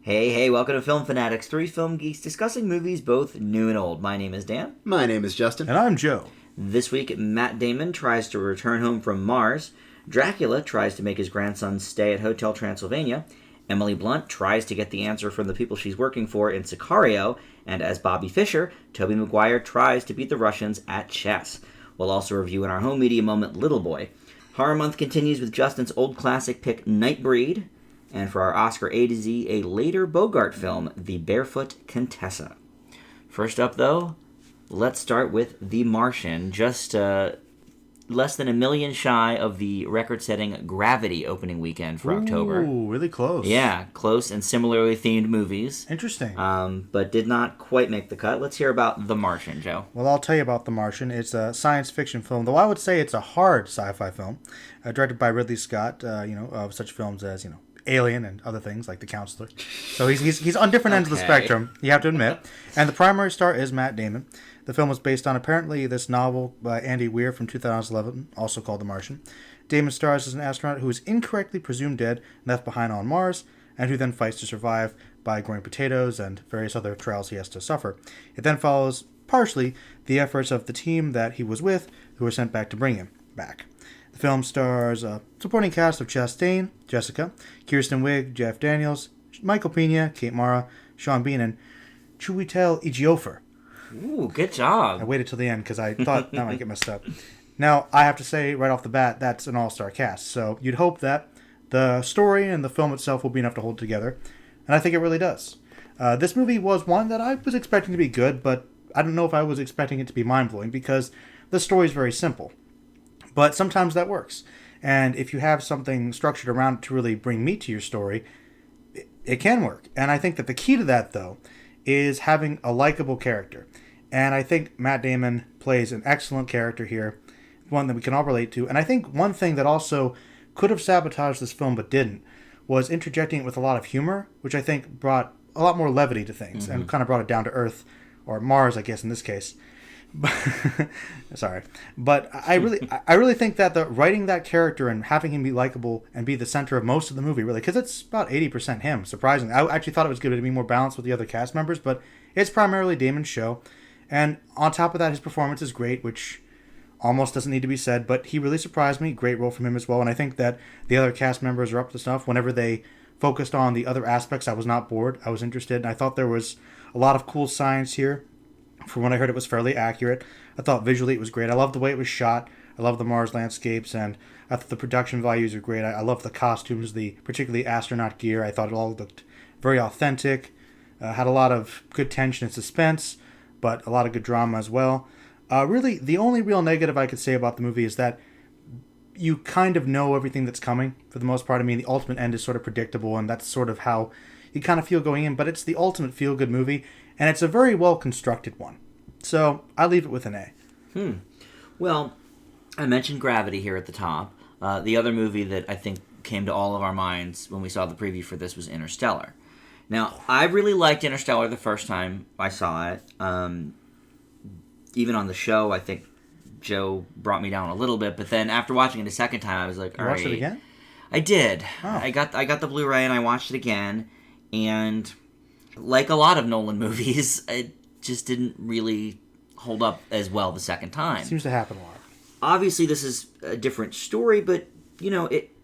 Hey, welcome to Film Fanatics, three film geeks discussing movies both new and old. My name is Dan. My name is Justin. And I'm Joe. This week, Matt Damon tries to return home from Mars. Dracula tries to make his grandson stay at Hotel Transylvania. Emily Blunt tries to get the answer from the people she's working for in Sicario. And as Bobby Fischer, Tobey Maguire tries to beat the Russians at chess. We'll also review in our home media moment Little Boy. Horror Month continues with Justin's old classic pick, Nightbreed. And for our Oscar A to Z, a later Bogart film, The Barefoot Contessa. First up, though, let's start with The Martian. Just less than $1 million shy of the record-setting Gravity opening weekend for October. Ooh, really close. Yeah, close and similarly themed movies. Interesting. But did not quite make the cut. Let's hear about The Martian, Joe. Well, I'll tell you about The Martian. It's a science fiction film, though I would say it's a hard sci-fi film, directed by Ridley Scott, of such films as, Alien and other things like The Counselor. So he's on different ends of the spectrum, you have to admit. And the primary star is Matt Damon. The film was based on apparently this novel by Andy Weir from 2011, also called The Martian. Damon stars as an astronaut who is incorrectly presumed dead and left behind on Mars, and who then fights to survive by growing potatoes and various other trials he has to suffer. It then follows partially the efforts of the team that he was with, who were sent back to bring him back. The film stars a supporting cast of Chastain, Jessica, Kirsten Wiig, Jeff Daniels, Michael Pena, Kate Mara, Sean Bean, and Chiwetel Ejiofor. Ooh, good job. I waited till the end because I thought that might get messed up. Now, I have to say right off the bat, that's an all-star cast. So you'd hope that the story and the film itself will be enough to hold together. And I think it really does. This movie was one that I was expecting to be good, but I don't know if I was expecting it to be mind-blowing because the story is very simple. But sometimes that works. And if you have something structured around it to really bring meat to your story, it can work. And I think that the key to that, though, is having a likable character. And I think Matt Damon plays an excellent character here, one that we can all relate to. And I think one thing that also could have sabotaged this film but didn't was interjecting it with a lot of humor, which I think brought a lot more levity to things and kind of brought it down to earth, or Mars, I guess, in this case. Sorry, but I really think that the writing that character and having him be likable and be the center of most of the movie, really, because it's about 80% him. Surprisingly, I actually thought it was going to be more balanced with the other cast members, but it's primarily Damon's show. And on top of that, his performance is great, which almost doesn't need to be said. But he really surprised me. Great role from him as well. And I think that the other cast members are up to snuff. Whenever they focused on the other aspects, I was not bored. I was interested, and I thought there was a lot of cool science here. From what I heard, it was fairly accurate. I thought visually it was great. I loved the way it was shot. I love the Mars landscapes, and I thought the production values are great. I love the costumes, the particularly astronaut gear. I thought it all looked very authentic. Had a lot of good tension and suspense, but a lot of good drama as well. Really, the only real negative I could say about the movie is that you kind of know everything that's coming for the most part. I mean, the ultimate end is sort of predictable, and that's sort of how you kind of feel going in, but it's the ultimate feel-good movie, and it's a very well-constructed one. So, I leave it with an A. Well, I mentioned Gravity here at the top. The other movie that I think came to all of our minds when we saw the preview for this was Interstellar. Now, I really liked Interstellar the first time I saw it. Even on the show, I think Joe brought me down a little bit, but then after watching it a second time, I was like, all right. You watched it again? I did. Oh. I got the Blu-ray and I watched it again, and like a lot of Nolan movies, it just didn't really hold up as well the second time. Seems to happen a lot. Obviously, this is a different story, but,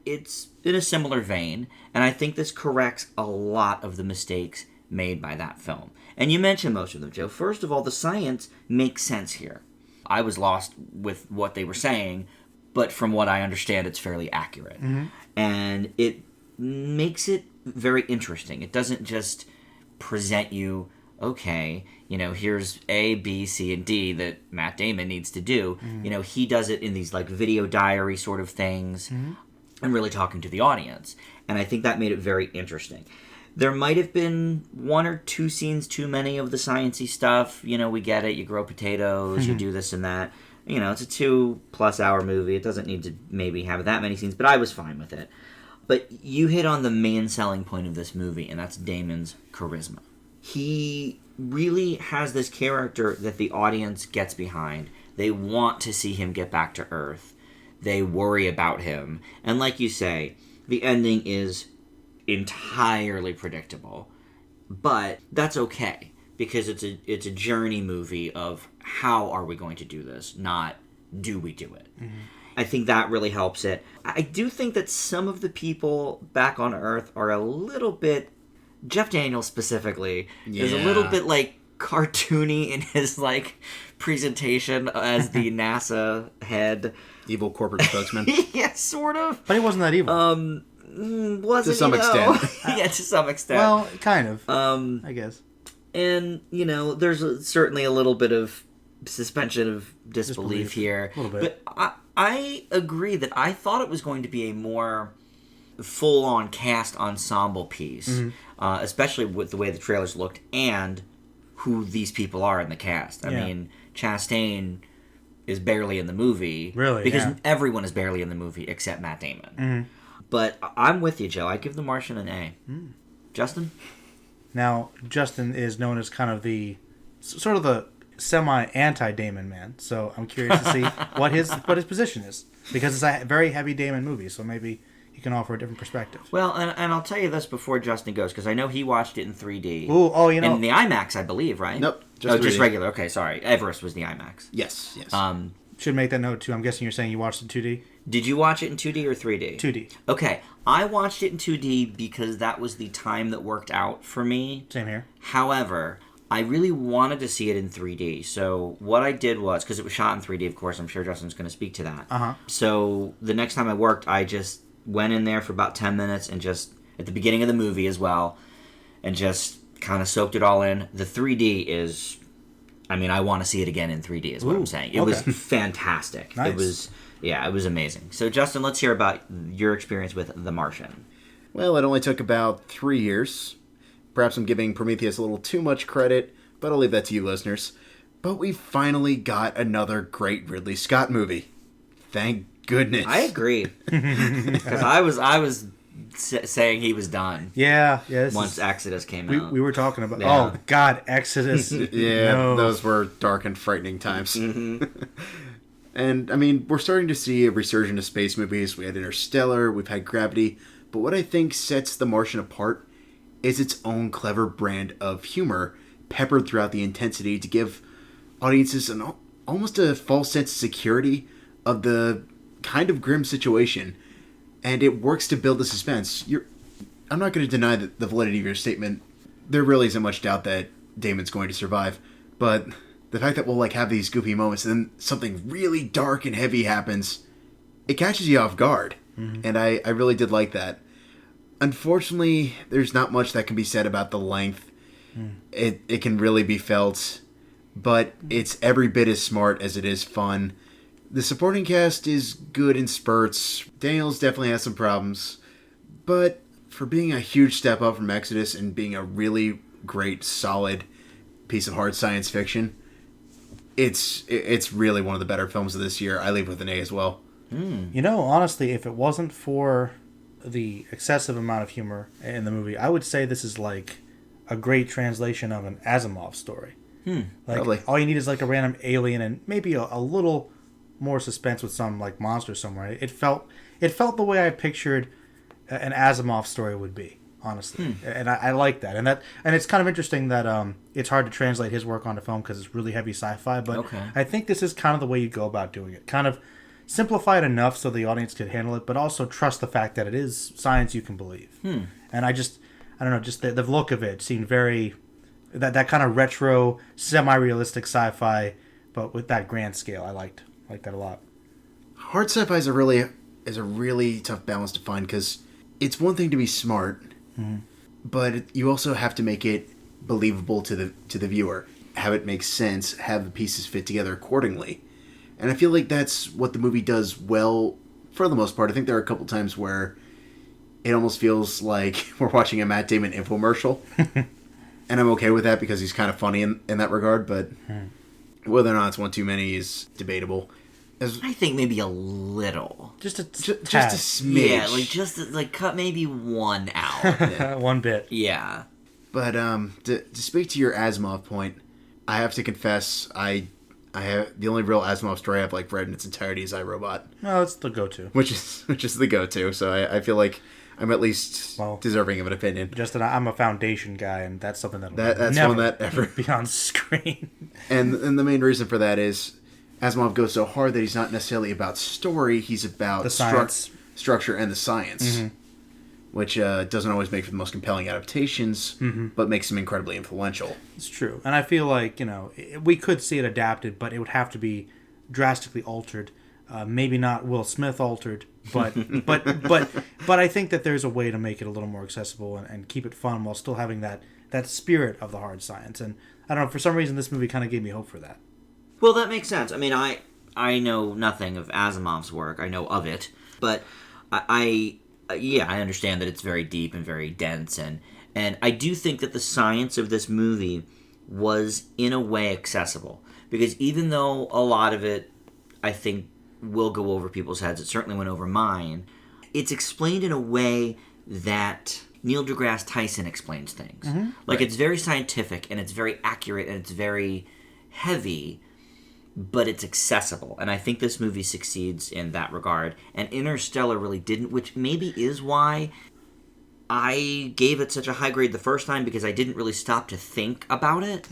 it's in a similar vein, and I think this corrects a lot of the mistakes made by that film. And you mentioned most of them, Joe. First of all, the science makes sense here. I was lost with what they were saying, but from what I understand, it's fairly accurate. Mm-hmm. And it makes it very interesting. It doesn't just present you, okay, here's A, B, C, and D that Matt Damon needs to do. Mm-hmm. He does it in these, video diary sort of things, mm-hmm. and really talking to the audience. And I think that made it very interesting. There might have been one or two scenes too many of the sciencey stuff. We get it. You grow potatoes, you do this and that. It's a 2+ hour movie. It doesn't need to maybe have that many scenes, but I was fine with it. But you hit on the main selling point of this movie, and that's Damon's charisma. He really has this character that the audience gets behind. They want to see him get back to Earth. They worry about him. And like you say, the ending is entirely predictable. But that's okay, because it's a journey movie of how are we going to do this, not do we do it. Mm-hmm. I think that really helps it. I do think that some of the people back on Earth are a little bit, Jeff Daniels specifically, is a little bit like cartoony in his like presentation as the NASA head. Evil corporate spokesman. Yeah, sort of. But he wasn't that evil. Wasn't to some extent. Yeah, to some extent. Well, kind of. I guess. And, there's certainly a little bit of suspension of disbelief here. A little bit. But I agree that I thought it was going to be a more full-on cast ensemble piece, especially with the way the trailers looked and who these people are in the cast. I mean, Chastain is barely in the movie. Really? Because everyone is barely in the movie except Matt Damon. Mm-hmm. But I'm with you, Joe. I give The Martian an A. Justin? Now, Justin is known as kind of the sort of the semi-anti-Damon man, so I'm curious to see what his position is, because it's a very heavy Damon movie, so maybe he can offer a different perspective. Well, and I'll tell you this before Justin goes, because I know he watched it in 3D. In the IMAX, I believe, right? Nope. Just regular. Okay, sorry. Everest was the IMAX. Yes. Should make that note, too. I'm guessing you're saying you watched it in 2D? Did you watch it in 2D or 3D? 2D. Okay. I watched it in 2D because that was the time that worked out for me. Same here. However, I really wanted to see it in 3D. So what I did was, because it was shot in 3D, of course, I'm sure Justin's going to speak to that. Uh-huh. So the next time I worked, I just went in there for about 10 minutes and just, at the beginning of the movie as well, and just kind of soaked it all in. The 3D is, I want to see it again in 3D is what I'm saying. It was fantastic. Nice. It was amazing. So, Justin, let's hear about your experience with The Martian. Well, it only took about 3 years. Perhaps I'm giving Prometheus a little too much credit, but I'll leave that to you listeners. But we finally got another great Ridley Scott movie. Thank goodness. I agree. Because I was saying he was done. Yeah. Once Exodus came out. We were talking about, oh, God, Exodus. Those were dark and frightening times. Mm-hmm. And, we're starting to see a resurgence of space movies. We had Interstellar, we've had Gravity. But what I think sets The Martian apart is its own clever brand of humor peppered throughout the intensity to give audiences almost a false sense of security of the kind of grim situation. And it works to build the suspense. I'm not going to deny the validity of your statement. There really isn't much doubt that Damon's going to survive. But the fact that we'll have these goofy moments and then something really dark and heavy happens, it catches you off guard. Mm-hmm. And I really did like that. Unfortunately, there's not much that can be said about the length. It can really be felt, but it's every bit as smart as it is fun. The supporting cast is good in spurts. Daniels definitely has some problems, but for being a huge step up from Exodus and being a really great, solid piece of hard science fiction, it's really one of the better films of this year. I leave with an A as well. Honestly, if it wasn't for the excessive amount of humor in the movie, I would say this is like a great translation of an Asimov story. Probably. All you need is a random alien and maybe a little more suspense with some monster somewhere. It felt the way I pictured an Asimov story would be, honestly. And I like that. And it's kind of interesting that it's hard to translate his work onto film because it's really heavy sci-fi, but I think this is kind of the way you go about doing it. Kind of simplify it enough so the audience could handle it, but also trust the fact that it is science you can believe. And I don't know, just the look of it seemed very, that kind of retro, semi-realistic sci-fi, but with that grand scale. I liked that a lot. Hard sci-fi is a really tough balance to find because it's one thing to be smart, but you also have to make it believable to the viewer, have it make sense, have the pieces fit together accordingly. And I feel like that's what the movie does well for the most part. I think there are a couple times where it almost feels like we're watching a Matt Damon infomercial. And I'm okay with that because he's kind of funny in that regard, but whether or not it's one too many is debatable. I think maybe a little. Just a smidge. Yeah, cut maybe one out. One bit. Yeah. But to speak to your Asimov point, I have to confess, I have the only real Asimov story I've read in its entirety is iRobot. No, it's the go-to. Which is the go-to. So I feel like I'm at least deserving of an opinion. Just that I'm a Foundation guy, and that's something that's never one that ever be on screen. and the main reason for that is Asimov goes so hard that he's not necessarily about story; he's about the science, structure, and the science, which doesn't always make for the most compelling adaptations, but makes them incredibly influential. It's true, and I feel like we could see it adapted, but it would have to be drastically altered. Maybe not Will Smith altered, but I think that there's a way to make it a little more accessible and keep it fun while still having that spirit of the hard science. And I don't know, for some reason this movie kind of gave me hope for that. Well, that makes sense. I mean, I know nothing of Asimov's work. I know of it, but I understand that it's very deep and very dense, and I do think that the science of this movie was in a way accessible, because even though a lot of it, I think, will go over people's heads, it certainly went over mine, it's explained in a way that Neil deGrasse Tyson explains things. It's very scientific, and it's very accurate, and it's very heavy, but it's accessible. And I think this movie succeeds in that regard. And Interstellar really didn't, which maybe is why I gave it such a high grade the first time, because I didn't really stop to think about it.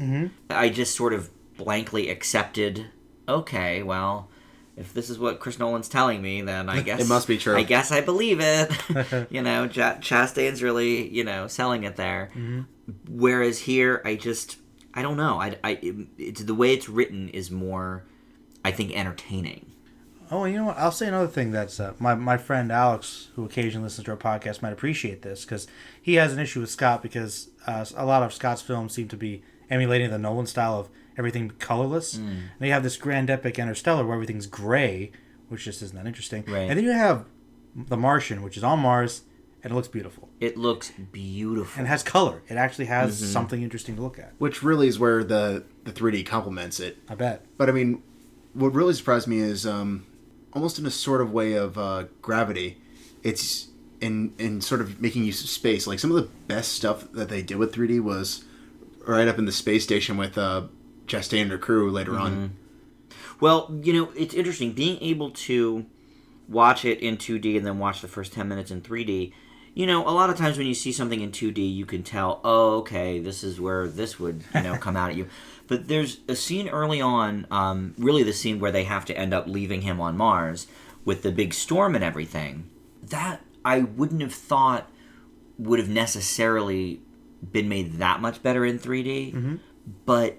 I just sort of blankly accepted, okay, well, if this is what Chris Nolan's telling me, then I guess it must be true. I guess I believe it. Chastain's really, selling it there. Whereas here, I don't know. It's the way it's written is more, I think, entertaining. Oh, you know what? I'll say another thing that's my friend Alex, who occasionally listens to our podcast, might appreciate this, because he has an issue with Scott because a lot of Scott's films seem to be emulating the Nolan style of everything colorless. And you have this grand epic Interstellar where everything's gray, which just isn't that interesting. Right. And then you have The Martian, which is on Mars, and it looks beautiful. It looks beautiful. And it has color. It actually has something interesting to look at. Which really is where the 3D complements it. I bet. But I mean, what really surprised me is almost in a sort of way of Gravity, it's in sort of making use of space. Like, some of the best stuff that they did with 3D was right up in the space station with Chastain and her crew later on. Well, it's interesting. Being able to watch it in 2D and then watch the first 10 minutes in 3D, a lot of times when you see something in 2D, you can tell, oh, okay, this is where this would, come out at you. But there's a scene early on, really the scene where they have to end up leaving him on Mars with the big storm and everything, that I wouldn't have thought would have necessarily been made that much better in 3D. But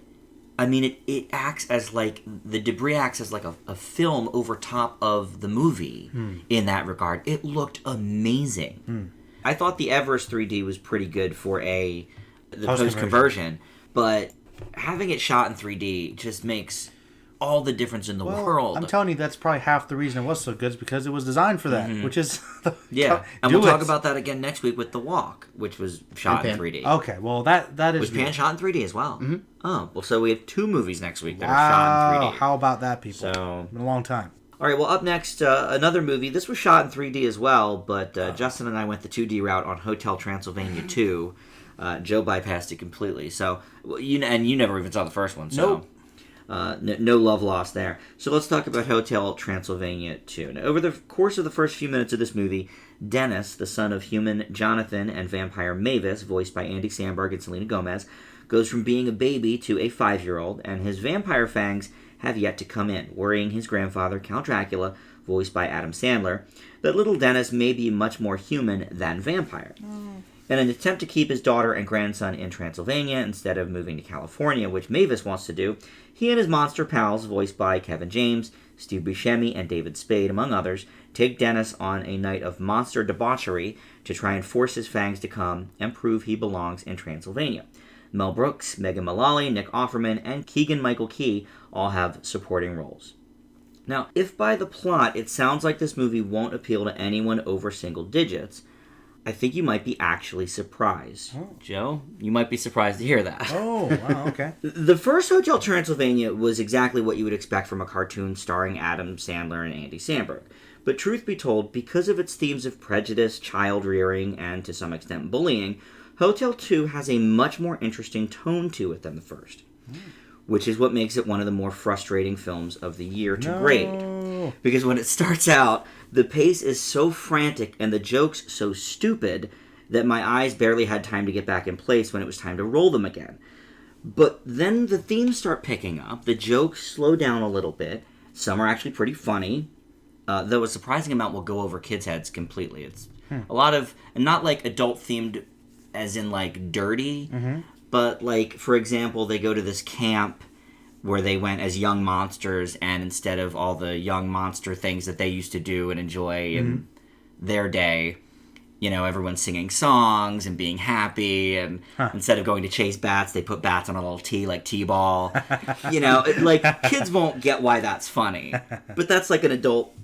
I mean, it acts as like, the debris acts as like a film over top of the movie in that regard. It looked amazing. I thought the Everest 3D was pretty good for the post-conversion, but having it shot in 3D just makes all the difference in the world. I'm telling you, that's probably half the reason it was so good, is because it was designed for that, which is... Yeah, and we'll talk about that again next week with The Walk, which was shot in 3D. Okay, well, that is... Was Pan shot in 3D as well? Oh, well, so we have 2 movies next week that are shot in 3D. How about that, people? So, it's been a long time. All right, well, up next, another movie. This was shot in 3D as well, but Justin and I went the 2D route on Hotel Transylvania 2. Joe bypassed it completely. So, you never even saw the first one, so... Nope. No love lost there. So let's talk about Hotel Transylvania 2. Now, over the course of the first few minutes of this movie, Dennis, the son of human Jonathan and vampire Mavis, voiced by Andy Samberg and Selena Gomez, goes from being a baby to a 5-year-old, and his vampire fangs have yet to come in, worrying his grandfather, Count Dracula, voiced by Adam Sandler, that little Dennis may be much more human than vampire. In an attempt to keep his daughter and grandson in Transylvania instead of moving to California, which Mavis wants to do, he and his monster pals, voiced by Kevin James, Steve Buscemi, and David Spade, among others, take Dennis on a night of monster debauchery to try and force his fangs to come and prove he belongs in Transylvania. Mel Brooks, Megan Mullally, Nick Offerman, and Keegan-Michael Key all have supporting roles. Now, if by the plot it sounds like this movie won't appeal to anyone over single digits, I think you might be actually surprised. Oh. Joe, you might be surprised to hear that. Oh, wow, okay. The first Hotel Transylvania was exactly what you would expect from a cartoon starring Adam Sandler and Andy Samberg. But truth be told, because of its themes of prejudice, child rearing, and to some extent bullying, Hotel 2 has a much more interesting tone to it than the first. Which is what makes it one of the more frustrating films of the year to grade. Oh. Because when it starts out, the pace is so frantic and the jokes so stupid that my eyes barely had time to get back in place when it was time to roll them again. But then the themes start picking up, the jokes slow down a little bit, some are actually pretty funny, though a surprising amount will go over kids' heads completely. It's a lot of, and not like adult-themed as in like dirty, but like, for example, they go to this camp where they went as young monsters, and instead of all the young monster things that they used to do and enjoy in their day, you know, everyone's singing songs and being happy, and instead of going to chase bats, they put bats on a little tee, like T-ball. You know, like, kids won't get why that's funny, but that's like an adult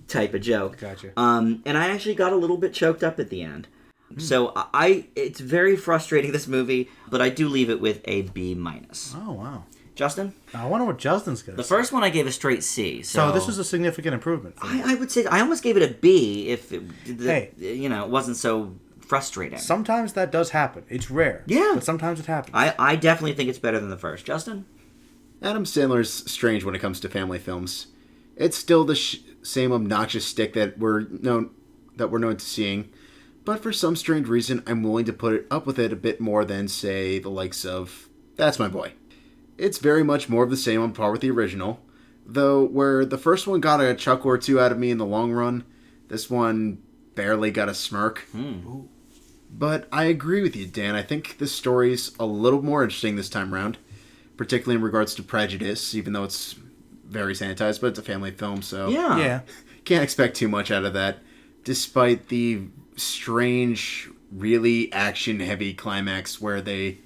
type of joke. Gotcha. And I actually got a little bit choked up at the end. So it's very frustrating, this movie, but I do leave it with a B-. Oh, wow. Justin? I wonder what Justin's going to say. The first one I gave a straight C. So this is a significant improvement for me. I would say I almost gave it a B if it, you know, it wasn't so frustrating. Sometimes that does happen. It's rare. Yeah. But sometimes it happens. I definitely think it's better than the first. Justin? Adam Sandler's strange when it comes to family films. It's still the same obnoxious stick that we're known to seeing, but for some strange reason, I'm willing to put it up with it a bit more than, say, the likes of That's My Boy. It's very much more of the same on par with the original, though where the first one got a chuckle or two out of me in the long run, this one barely got a smirk. But I agree with you, Dan. I think this story's a little more interesting this time around, particularly in regards to prejudice, even though it's very sanitized, but it's a family film, so Yeah. can't expect too much out of that, despite the strange, really action-heavy climax where they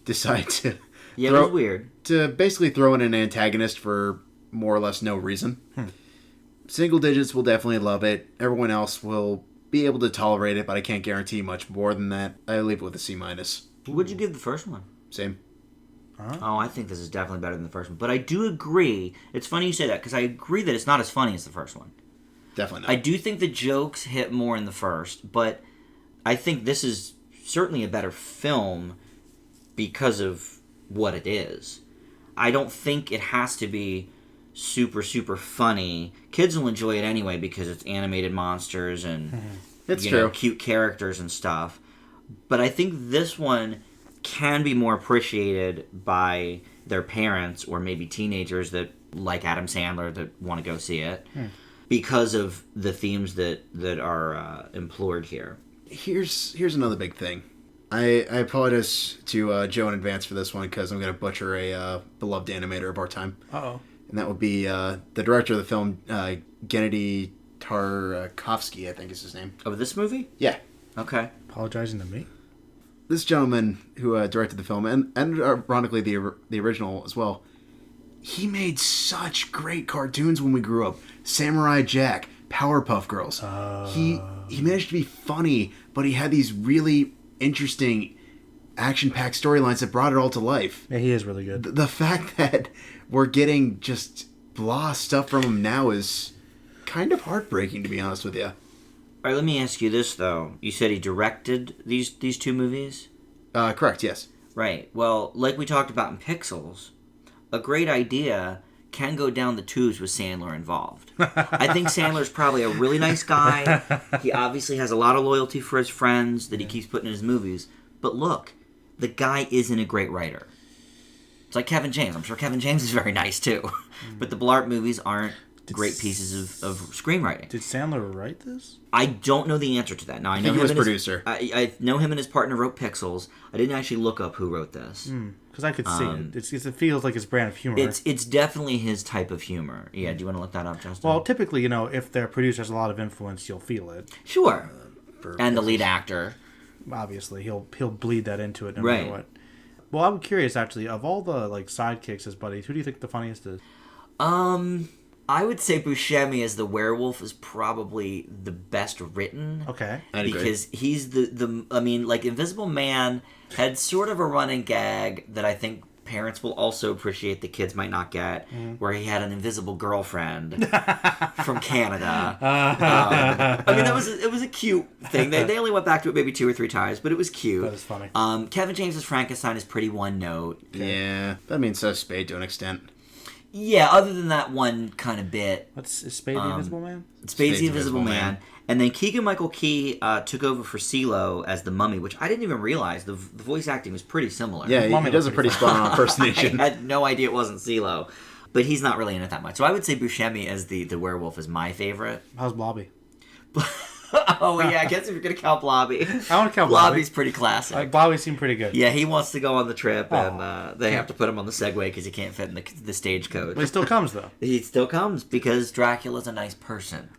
decide to Yeah, it was weird. to basically throw in an antagonist for more or less no reason. Single digits will definitely love it. Everyone else will be able to tolerate it, but I can't guarantee much more than that. I leave it with a C-. What'd you give the first one? Same. Oh, I think this is definitely better than the first one. But I do agree. It's funny you say that, because I agree that it's not as funny as the first one. Definitely not. I do think the jokes hit more in the first, but I think this is certainly a better film because of what it is. I don't think it has to be super, super funny. Kids will enjoy it anyway because it's animated monsters and It's you true. know, cute characters and stuff. But I think this one can be more appreciated by their parents or maybe teenagers that like Adam Sandler that want to go see it because of the themes that are implored here. Here's another big thing. I apologize to Joe in advance for this one because I'm going to butcher a beloved animator of our time. Uh-oh. And that would be the director of the film, Gennady Tarkovsky, I think is his name. Of this movie? Yeah. Okay. Apologizing to me? This gentleman who directed the film, and ironically the original as well, he made such great cartoons when we grew up. Samurai Jack, Powerpuff Girls. He managed to be funny, but he had these really interesting action-packed storylines that brought it all to life. Yeah, he is really good. The fact that we're getting just blah stuff from him now is kind of heartbreaking, to be honest with you. All right, let me ask you this, though. You said he directed these two movies? Correct, yes. Right. Well, like we talked about in Pixels, a great idea can go down the tubes with Sandler involved. I think Sandler's probably a really nice guy. He obviously has a lot of loyalty for his friends that he keeps putting in his movies. But look, the guy isn't a great writer. It's like Kevin James. I'm sure Kevin James is very nice, too. But the Blart movies aren't great pieces of screenwriting. Did Sandler write this? I don't know the answer to that. Now, I know he him was and his- producer. I know him and his partner wrote Pixels. I didn't actually look up who wrote this. Because I could see it. It feels like his brand of humor. It's definitely his type of humor. Yeah, do you want to look that up, Justin? Well, typically, if their producer has a lot of influence, you'll feel it. Sure. And the lead actor. Obviously, he'll bleed that into it no matter what. Well, I'm curious, actually, of all the sidekicks as buddies, who do you think the funniest is? I would say Buscemi as the werewolf is probably the best written. Okay. I'd agree. Because he's the I mean, like, Invisible Man had sort of a running gag that I think parents will also appreciate the kids might not get, where he had an invisible girlfriend from Canada. I mean, it was a cute thing. They only went back to it maybe 2 or 3 times, but it was cute. That is funny. Kevin James's Frankenstein is pretty one note. Yeah, that means so Spade to an extent. Yeah, other than that one kind of bit. Is Spade the Invisible Man? Spade's the Invisible Man. And then Keegan-Michael Key took over for CeeLo as the Mummy, which I didn't even realize. The voice acting was pretty similar. Yeah, he does a pretty spot-on impersonation. I had no idea it wasn't CeeLo. But he's not really in it that much. So I would say Buscemi as the werewolf is my favorite. How's Blobby? Oh, yeah, I guess if you're going to count Blobby. I want to count Blobby. Blobby's pretty classic. Blobby seemed pretty good. Yeah, he wants to go on the trip, and they have to put him on the Segway because he can't fit in the stagecoach. But he still comes, though. He still comes because Dracula's a nice person.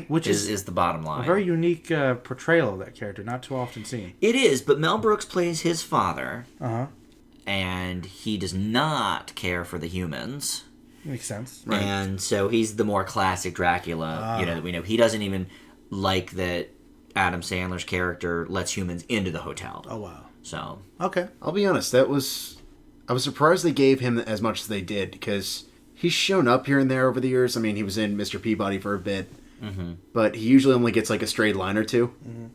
Which is the bottom line. A very unique portrayal of that character, not too often seen. It is, but Mel Brooks plays his father, and he does not care for the humans. Makes sense. Right. And so he's the more classic Dracula, that we know. He doesn't even like that Adam Sandler's character lets humans into the hotel. Oh, wow. So. Okay. I'll be honest, I was surprised they gave him as much as they did, because he's shown up here and there over the years. I mean, he was in Mr. Peabody for a bit, but he usually only gets like a straight line or two. Mm-hmm.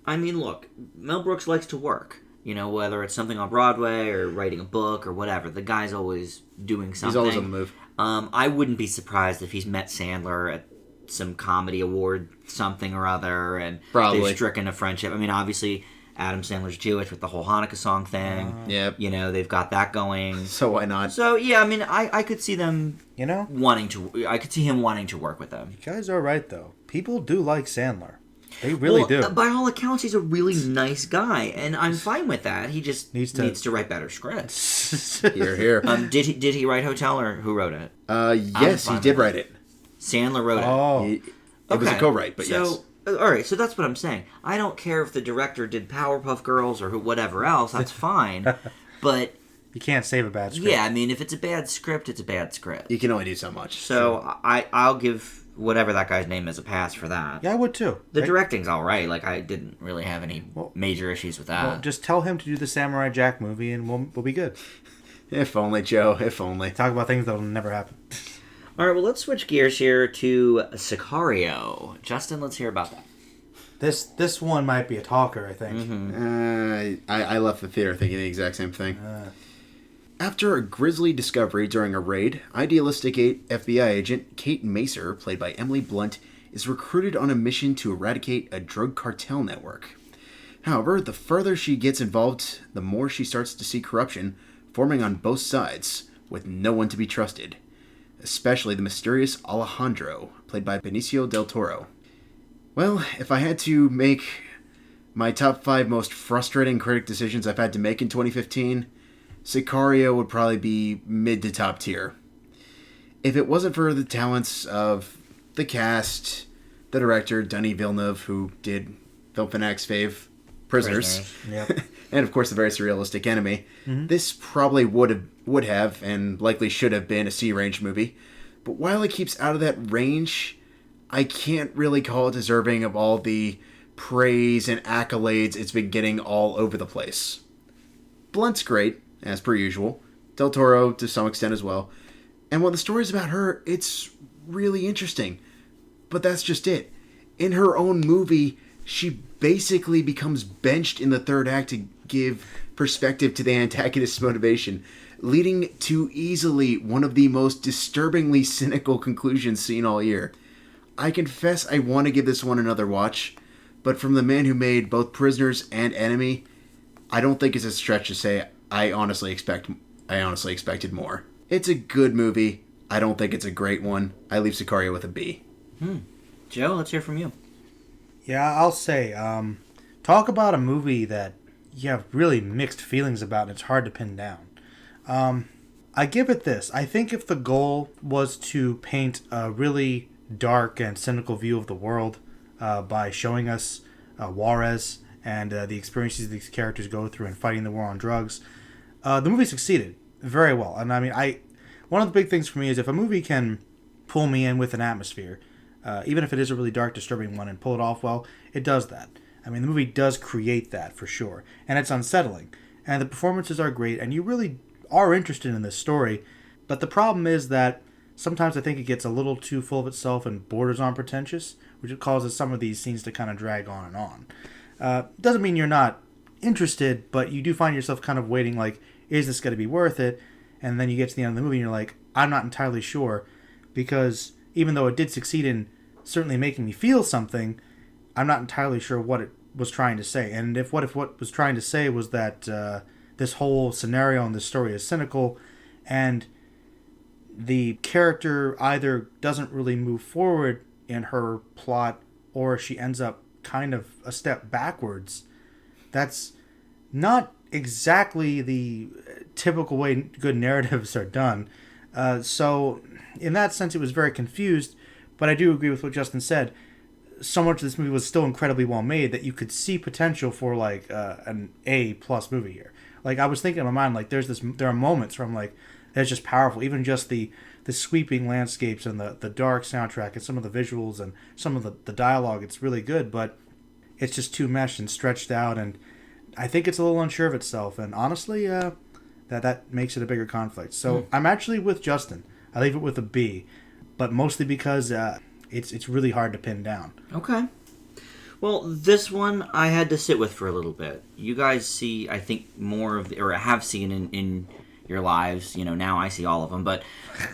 I mean, look, Mel Brooks likes to work. Whether it's something on Broadway or writing a book or whatever, the guy's always doing something. He's always on the move. I wouldn't be surprised if he's met Sandler at some comedy award something or other, and they've stricken a friendship. I mean, obviously, Adam Sandler's Jewish with the whole Hanukkah song thing. Yep. They've got that going. So why not? So, yeah, I mean, I could see them I could see him wanting to work with them. You guys are right, though. People do like Sandler. They really do. By all accounts, he's a really nice guy, and I'm fine with that. He just needs to write better scripts. Here. Did he write Hotel, or who wrote it? Yes, he did write it. Sandler wrote it. It was a co-write, but yes. All right, so that's what I'm saying. I don't care if the director did Powerpuff Girls or whatever else. That's fine, but you can't save a bad script. Yeah, I mean, if it's a bad script, it's a bad script. You can only do so much. So I'll give whatever that guy's name is a pass for that. Yeah, I would too. The directing's all right. Like, I didn't really have any major issues with that. Well, just tell him to do the Samurai Jack movie, and we'll be good. If only, Joe. If only. Talk about things that'll never happen. All right, well, let's switch gears here to Sicario. Justin, let's hear about that. This one might be a talker, I think. I left the theater thinking the exact same thing. After a grisly discovery during a raid, idealistic FBI agent Kate Macer, played by Emily Blunt, is recruited on a mission to eradicate a drug cartel network. However, the further she gets involved, the more she starts to see corruption forming on both sides, with no one to be trusted. Especially the mysterious Alejandro, played by Benicio del Toro. Well, if I had to make my top 5 most frustrating critic decisions I've had to make in 2015, Sicario would probably be mid to top tier. If it wasn't for the talents of the cast, the director, Denis Villeneuve, who did Film Fanatics' fave, Prisoners. Yep. And of course the very surrealistic Enemy, this probably would have and likely should have been a C-range movie. But while it keeps out of that range, I can't really call it deserving of all the praise and accolades it's been getting all over the place. Blunt's great, as per usual. Del Toro to some extent as well. And while the story's about her, it's really interesting. But that's just it. In her own movie, she basically becomes benched in the third act to give perspective to the antagonist's motivation, leading to easily one of the most disturbingly cynical conclusions seen all year. I confess I want to give this one another watch, but from the man who made both Prisoners and Enemy, I don't think it's a stretch to say I honestly expected more. It's a good movie. I don't think it's a great one. I leave Sicario with a B. Joe, let's hear from you. Yeah, I'll say, talk about a movie that you have really mixed feelings about and it's hard to pin down. I give it this. I think if the goal was to paint a really dark and cynical view of the world by showing us Juarez and the experiences these characters go through in fighting the war on drugs, the movie succeeded very well. And I mean, one of the big things for me is if a movie can pull me in with an atmosphere, even if it is a really dark, disturbing one, and pull it off well, it does that. I mean, the movie does create that for sure. And it's unsettling. And the performances are great, and you really are interested in this story. But the problem is that sometimes I think it gets a little too full of itself and borders on pretentious, which causes some of these scenes to kind of drag on and on. Doesn't mean you're not interested, but you do find yourself kind of waiting, like, is this going to be worth it? And then you get to the end of the movie and you're like, I'm not entirely sure, because even though it did succeed in certainly making me feel something, I'm not entirely sure what it was trying to say. And if what was trying to say was that this whole scenario and this story is cynical, and the character either doesn't really move forward in her plot, or she ends up kind of a step backwards, that's not exactly the typical way good narratives are done. So in that sense, it was very confused, but I do agree with what Justin said. So much of this movie was still incredibly well made that you could see potential for like an A+ movie here. Like, I was thinking in my mind, like, there are moments where I'm like, that's just powerful. Even just the sweeping landscapes and the dark soundtrack and some of the visuals and some of the dialogue, it's really good, but it's just too meshed and stretched out, and I think it's a little unsure of itself, and honestly, that makes it a bigger conflict. So I'm actually with Justin. I leave it with a B, but mostly because it's really hard to pin down. Okay. Well, this one I had to sit with for a little bit. You guys see, I think, more of, or have seen in your lives, now I see all of them, but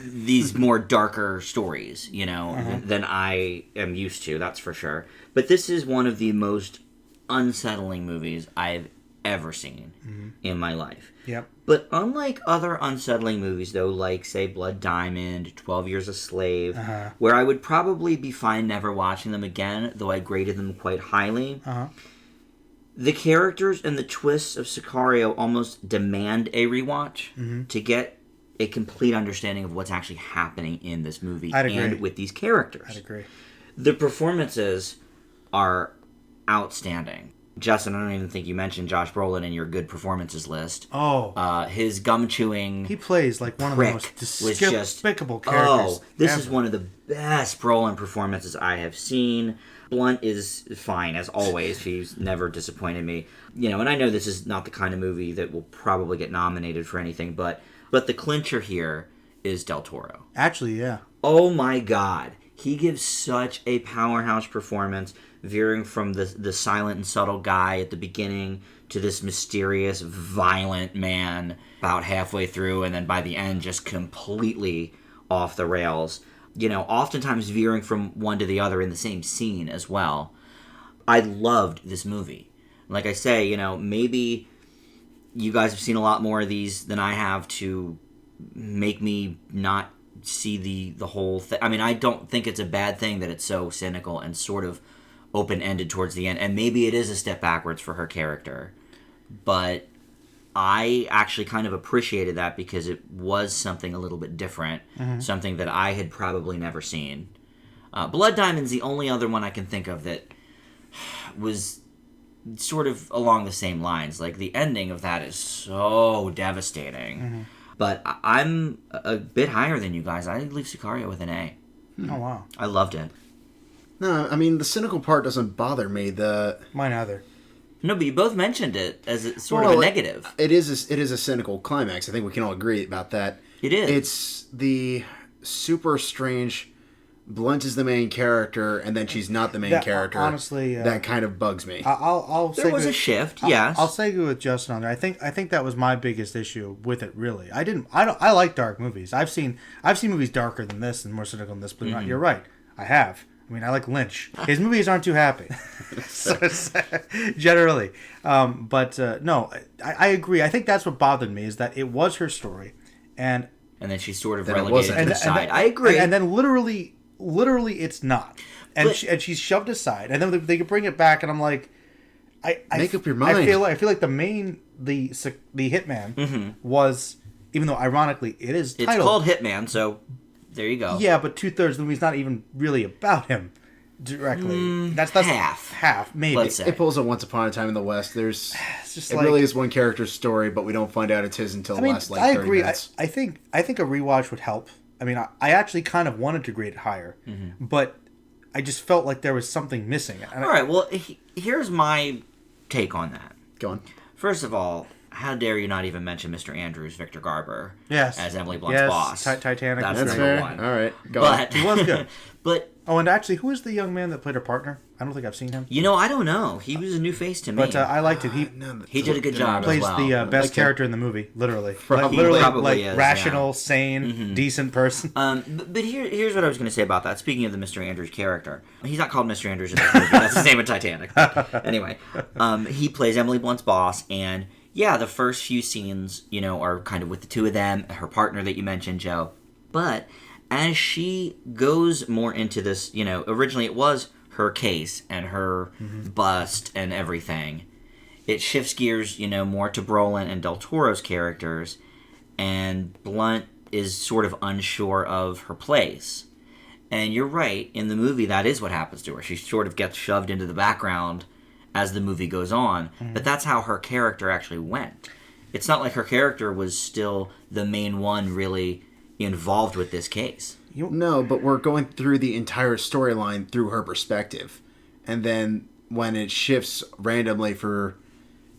these more darker stories, than I am used to, that's for sure. But this is one of the most unsettling movies I've ever seen in my life. Yep. But unlike other unsettling movies, though, like, say, Blood Diamond, 12 Years a Slave, where I would probably be fine never watching them again, though I graded them quite highly, the characters and the twists of Sicario almost demand a rewatch to get a complete understanding of what's actually happening in this movie and with these characters. I'd agree. The performances are outstanding. Justin, I don't even think you mentioned Josh Brolin in your good performances list. Oh. His gum-chewing He plays like one of the most despicable characters this ever. is one of the best Brolin performances I have seen. Blunt is fine, as always. He's never disappointed me. And I know this is not the kind of movie that will probably get nominated for anything, but the clincher here is Del Toro. Actually, yeah. Oh my God. He gives such a powerhouse performance, veering from the silent and subtle guy at the beginning to this mysterious, violent man about halfway through, and then by the end just completely off the rails. Oftentimes veering from one to the other in the same scene as well. I loved this movie. Like I say, maybe you guys have seen a lot more of these than I have to make me not see the whole thing. I mean, I don't think it's a bad thing that it's so cynical and sort of open-ended towards the end, and maybe it is a step backwards for her character, but I actually kind of appreciated that because it was something a little bit different, something that I had probably never seen. Blood Diamond's the only other one I can think of that was sort of along the same lines. Like, the ending of that is so devastating. But I'm a bit higher than you guys. I leave Sicario with an A. Oh, wow. I loved it. No, I mean, the cynical part doesn't bother me. Mine either. No, but you both mentioned it as sort of a negative. It is a cynical climax. I think we can all agree about that. It is. It's the super strange. Blunt is the main character, and then she's not the main character. Honestly, that kind of bugs me. I'll say there was a shift. Yes, I'll say good with Justin on there. I think that was my biggest issue with it. Really, I like dark movies. I've seen movies darker than this and more cynical than this. Believe it or not, you're right. I have. I mean, I like Lynch. His movies aren't too happy, generally. But no, I agree. I think that's what bothered me, is that it was her story, and then she's sort of relegated to the side. I agree. And then literally it's not, and she's shoved aside, and then they could bring it back, and I'm like, make up your mind. I feel like the hitman was, even though ironically it's called Hitman, so. There you go. Yeah, but 2/3 of the movie's not even really about him directly. That's half, maybe. Let's say. It pulls a Once Upon a Time in the West. It really is one character's story, but we don't find out it's his until the last 30 minutes. I think a rewatch would help. I mean, I actually kind of wanted to grade it higher, but I just felt like there was something missing. All right, well, here's my take on that. Go on. First of all, how dare you not even mention Mr. Andrews, Victor Garber, Yes. as Emily Blunt's Yes, boss. Titanic. That's was That's great. number fair. one. All right, go on. But He was good. but Oh, and actually, who is the young man that played her partner? I don't think I've seen him. I don't know. He was a new face to me. But I liked it. He He did a good job as plays well. the best Like character in the movie, literally. Probably. Literally, Probably like is, rational, sane, decent person. But here's what I was going to say about that. Speaking of the Mr. Andrews character, he's not called Mr. Andrews in this movie. That's the same in Titanic. Anyway, he plays Emily Blunt's boss, and yeah, the first few scenes, are kind of with the two of them, her partner that you mentioned, Joe. But as she goes more into this, originally it was her case and her bust and everything. It shifts gears, more to Brolin and Del Toro's characters, and Blunt is sort of unsure of her place. And you're right, in the movie that is what happens to her. She sort of gets shoved into the background as the movie goes on, but that's how her character actually went. It's not like her character was still the main one really involved with this case. No, but we're going through the entire storyline through her perspective, and then when it shifts randomly for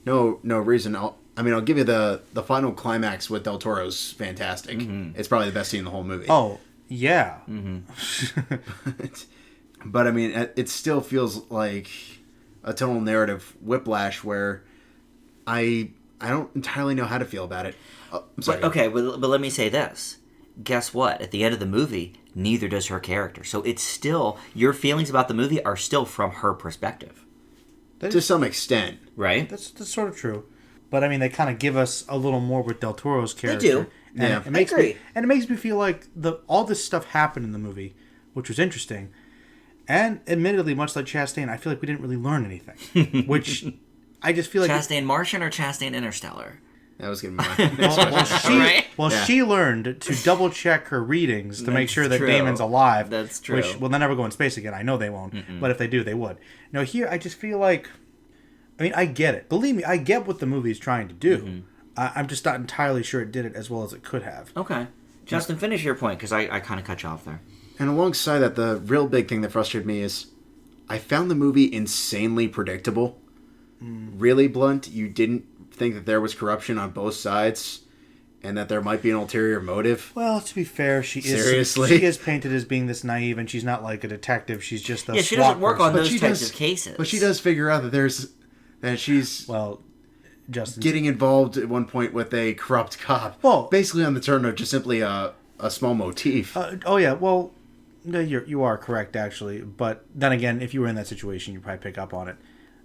no reason, I'll give you the final climax with Del Toro's fantastic. It's probably the best scene in the whole movie. Oh, yeah. But I mean, it still feels like a tonal narrative whiplash where I don't entirely know how to feel about it. I'm sorry. But let me say this. Guess what? At the end of the movie, neither does her character. So it's still, your feelings about the movie are still from her perspective. To some extent. Right? That's sort of true. But I mean, they kind of give us a little more with Del Toro's character. do. And Yeah. it makes I agree. and it makes me feel like all this stuff happened in the movie, which was interesting. And admittedly, much like Chastain, I feel like we didn't really learn anything. Which I just feel like Chastain Martian or Chastain Interstellar? That was going to be my next question. Right? she learned to double check her readings to make That's sure that true. Damon's alive. That's true. Which will never go in space again. I know they won't. But if they do, they would. Now here, I just feel like, I mean, I get it. Believe me, I get what the movie's trying to do. I'm just not entirely sure it did it as well as it could have. Okay. Justin, finish your point, because I kind of cut you off there. And alongside that, the real big thing that frustrated me is I found the movie insanely predictable. Really, Blunt, you didn't think that there was corruption on both sides and that there might be an ulterior motive? Well, to be fair, she Seriously? is painted as being this naive, and she's not like a detective. She's just a She SWAT doesn't work person. on But those she types does- of cases. But she does figure out that she's Well, Justin, getting involved at one point with a corrupt cop. Well- basically on the turn of just simply a small motif. oh yeah, well, no, you are correct actually. But then again, if you were in that situation, you'd probably pick up on it.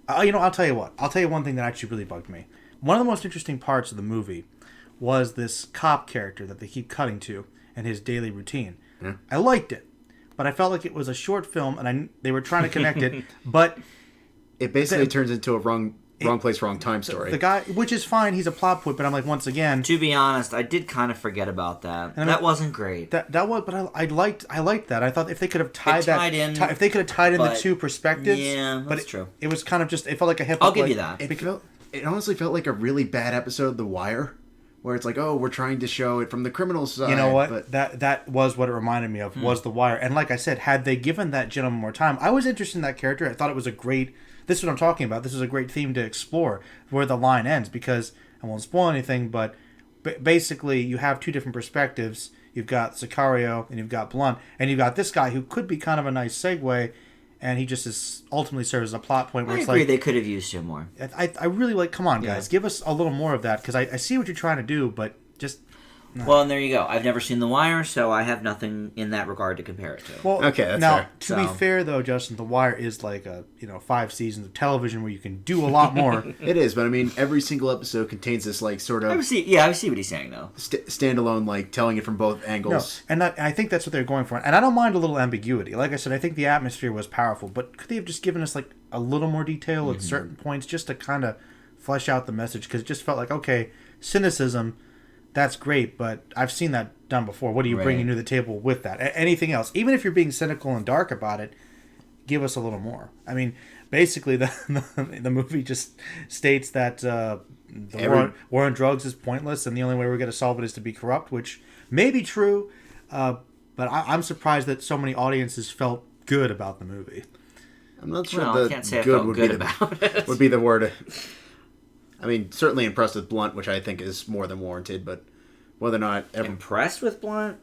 I'll tell you what. I'll tell you one thing that actually really bugged me. One of the most interesting parts of the movie was this cop character that they keep cutting to and his daily routine. Yeah. I liked it, but I felt like it was a short film, and they were trying to connect it, but. It basically turns into a wrong place, wrong time story. The guy, which is fine, he's a plot point, but I'm like, once again, To be honest, I did kind of forget about that. That wasn't great. that was, but I liked that. I thought if they could have tied tied if they could have tied in the but- two perspectives, Yeah, but that's true. It was kind of just, it felt like a hip. I'll give you that. It honestly felt like a really bad episode of The Wire, where it's like, oh, we're trying to show it from the criminal side. You know what? But That was what it reminded me of, was The Wire. And like I said, had they given that gentleman more time, I was interested in that character. I thought it was a great. This is what I'm talking about. This is a great theme to explore where the line ends, because I won't spoil anything, but basically you have two different perspectives. You've got Sicario and you've got Blunt, and you've got this guy who could be kind of a nice segue, and he just is ultimately serves as a plot point where I it's agree like, they could have used him more. I really like, come on guys, Yeah. give us a little more of that, because I see what you're trying to do, but just. Well, and there you go. I've never seen The Wire, so I have nothing in that regard to compare it to. Well, Okay, that's now fair. to be So- fair though, Justin, The Wire is like 5 seasons of television where you can do a lot more. it is, but I mean, every single episode contains this like sort I of see what he's saying, though. standalone, like telling it from both No, angles. and I think that's what they're going for. And I don't mind a little ambiguity. Like I said, I think the atmosphere was powerful, but could they have just given us like a little more detail at certain points just to kind of flesh out the message? Because it just felt like, okay, cynicism, that's great, but I've seen that done before. What are you Right. bringing to the table with that? Anything else? Even if you're being cynical and dark about it, give us a little more. I mean, basically, the movie just states that the war on drugs is pointless, and the only way we're going to solve it is to be corrupt, which may be true, but I'm surprised that so many audiences felt good about the movie. I'm not sure Well, I the can't say I good felt would good be about it. would be the word. I mean, certainly impressed with Blunt, which I think is more than warranted, but whether or not... Impressed with Blunt?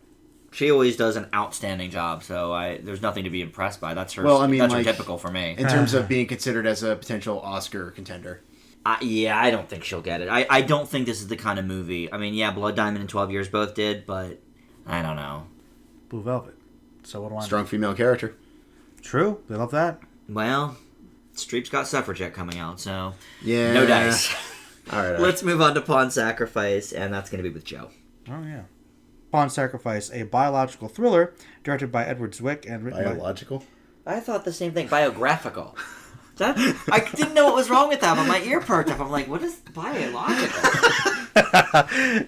She always does an outstanding job, so there's nothing to be impressed by. That's her. Well, I mean, that's like, her typical for me. In terms of being considered as a potential Oscar contender. Yeah, I don't think she'll get it. I don't think this is the kind of movie. I mean, yeah, Blood Diamond and 12 Years both did, but I don't know. Blue Velvet. So what do I know? Strong female character. True. They love that. Well, Streep's got Suffragette coming out, so Yeah. no dice. All right. Let's move on to Pawn Sacrifice, and that's going to be with Joe. Oh, yeah. Pawn Sacrifice, a biological thriller directed by Edward Zwick and written Biological? I thought the same thing. Biographical. I didn't know what was wrong with that, but my ear perked up. I'm like, what is biological?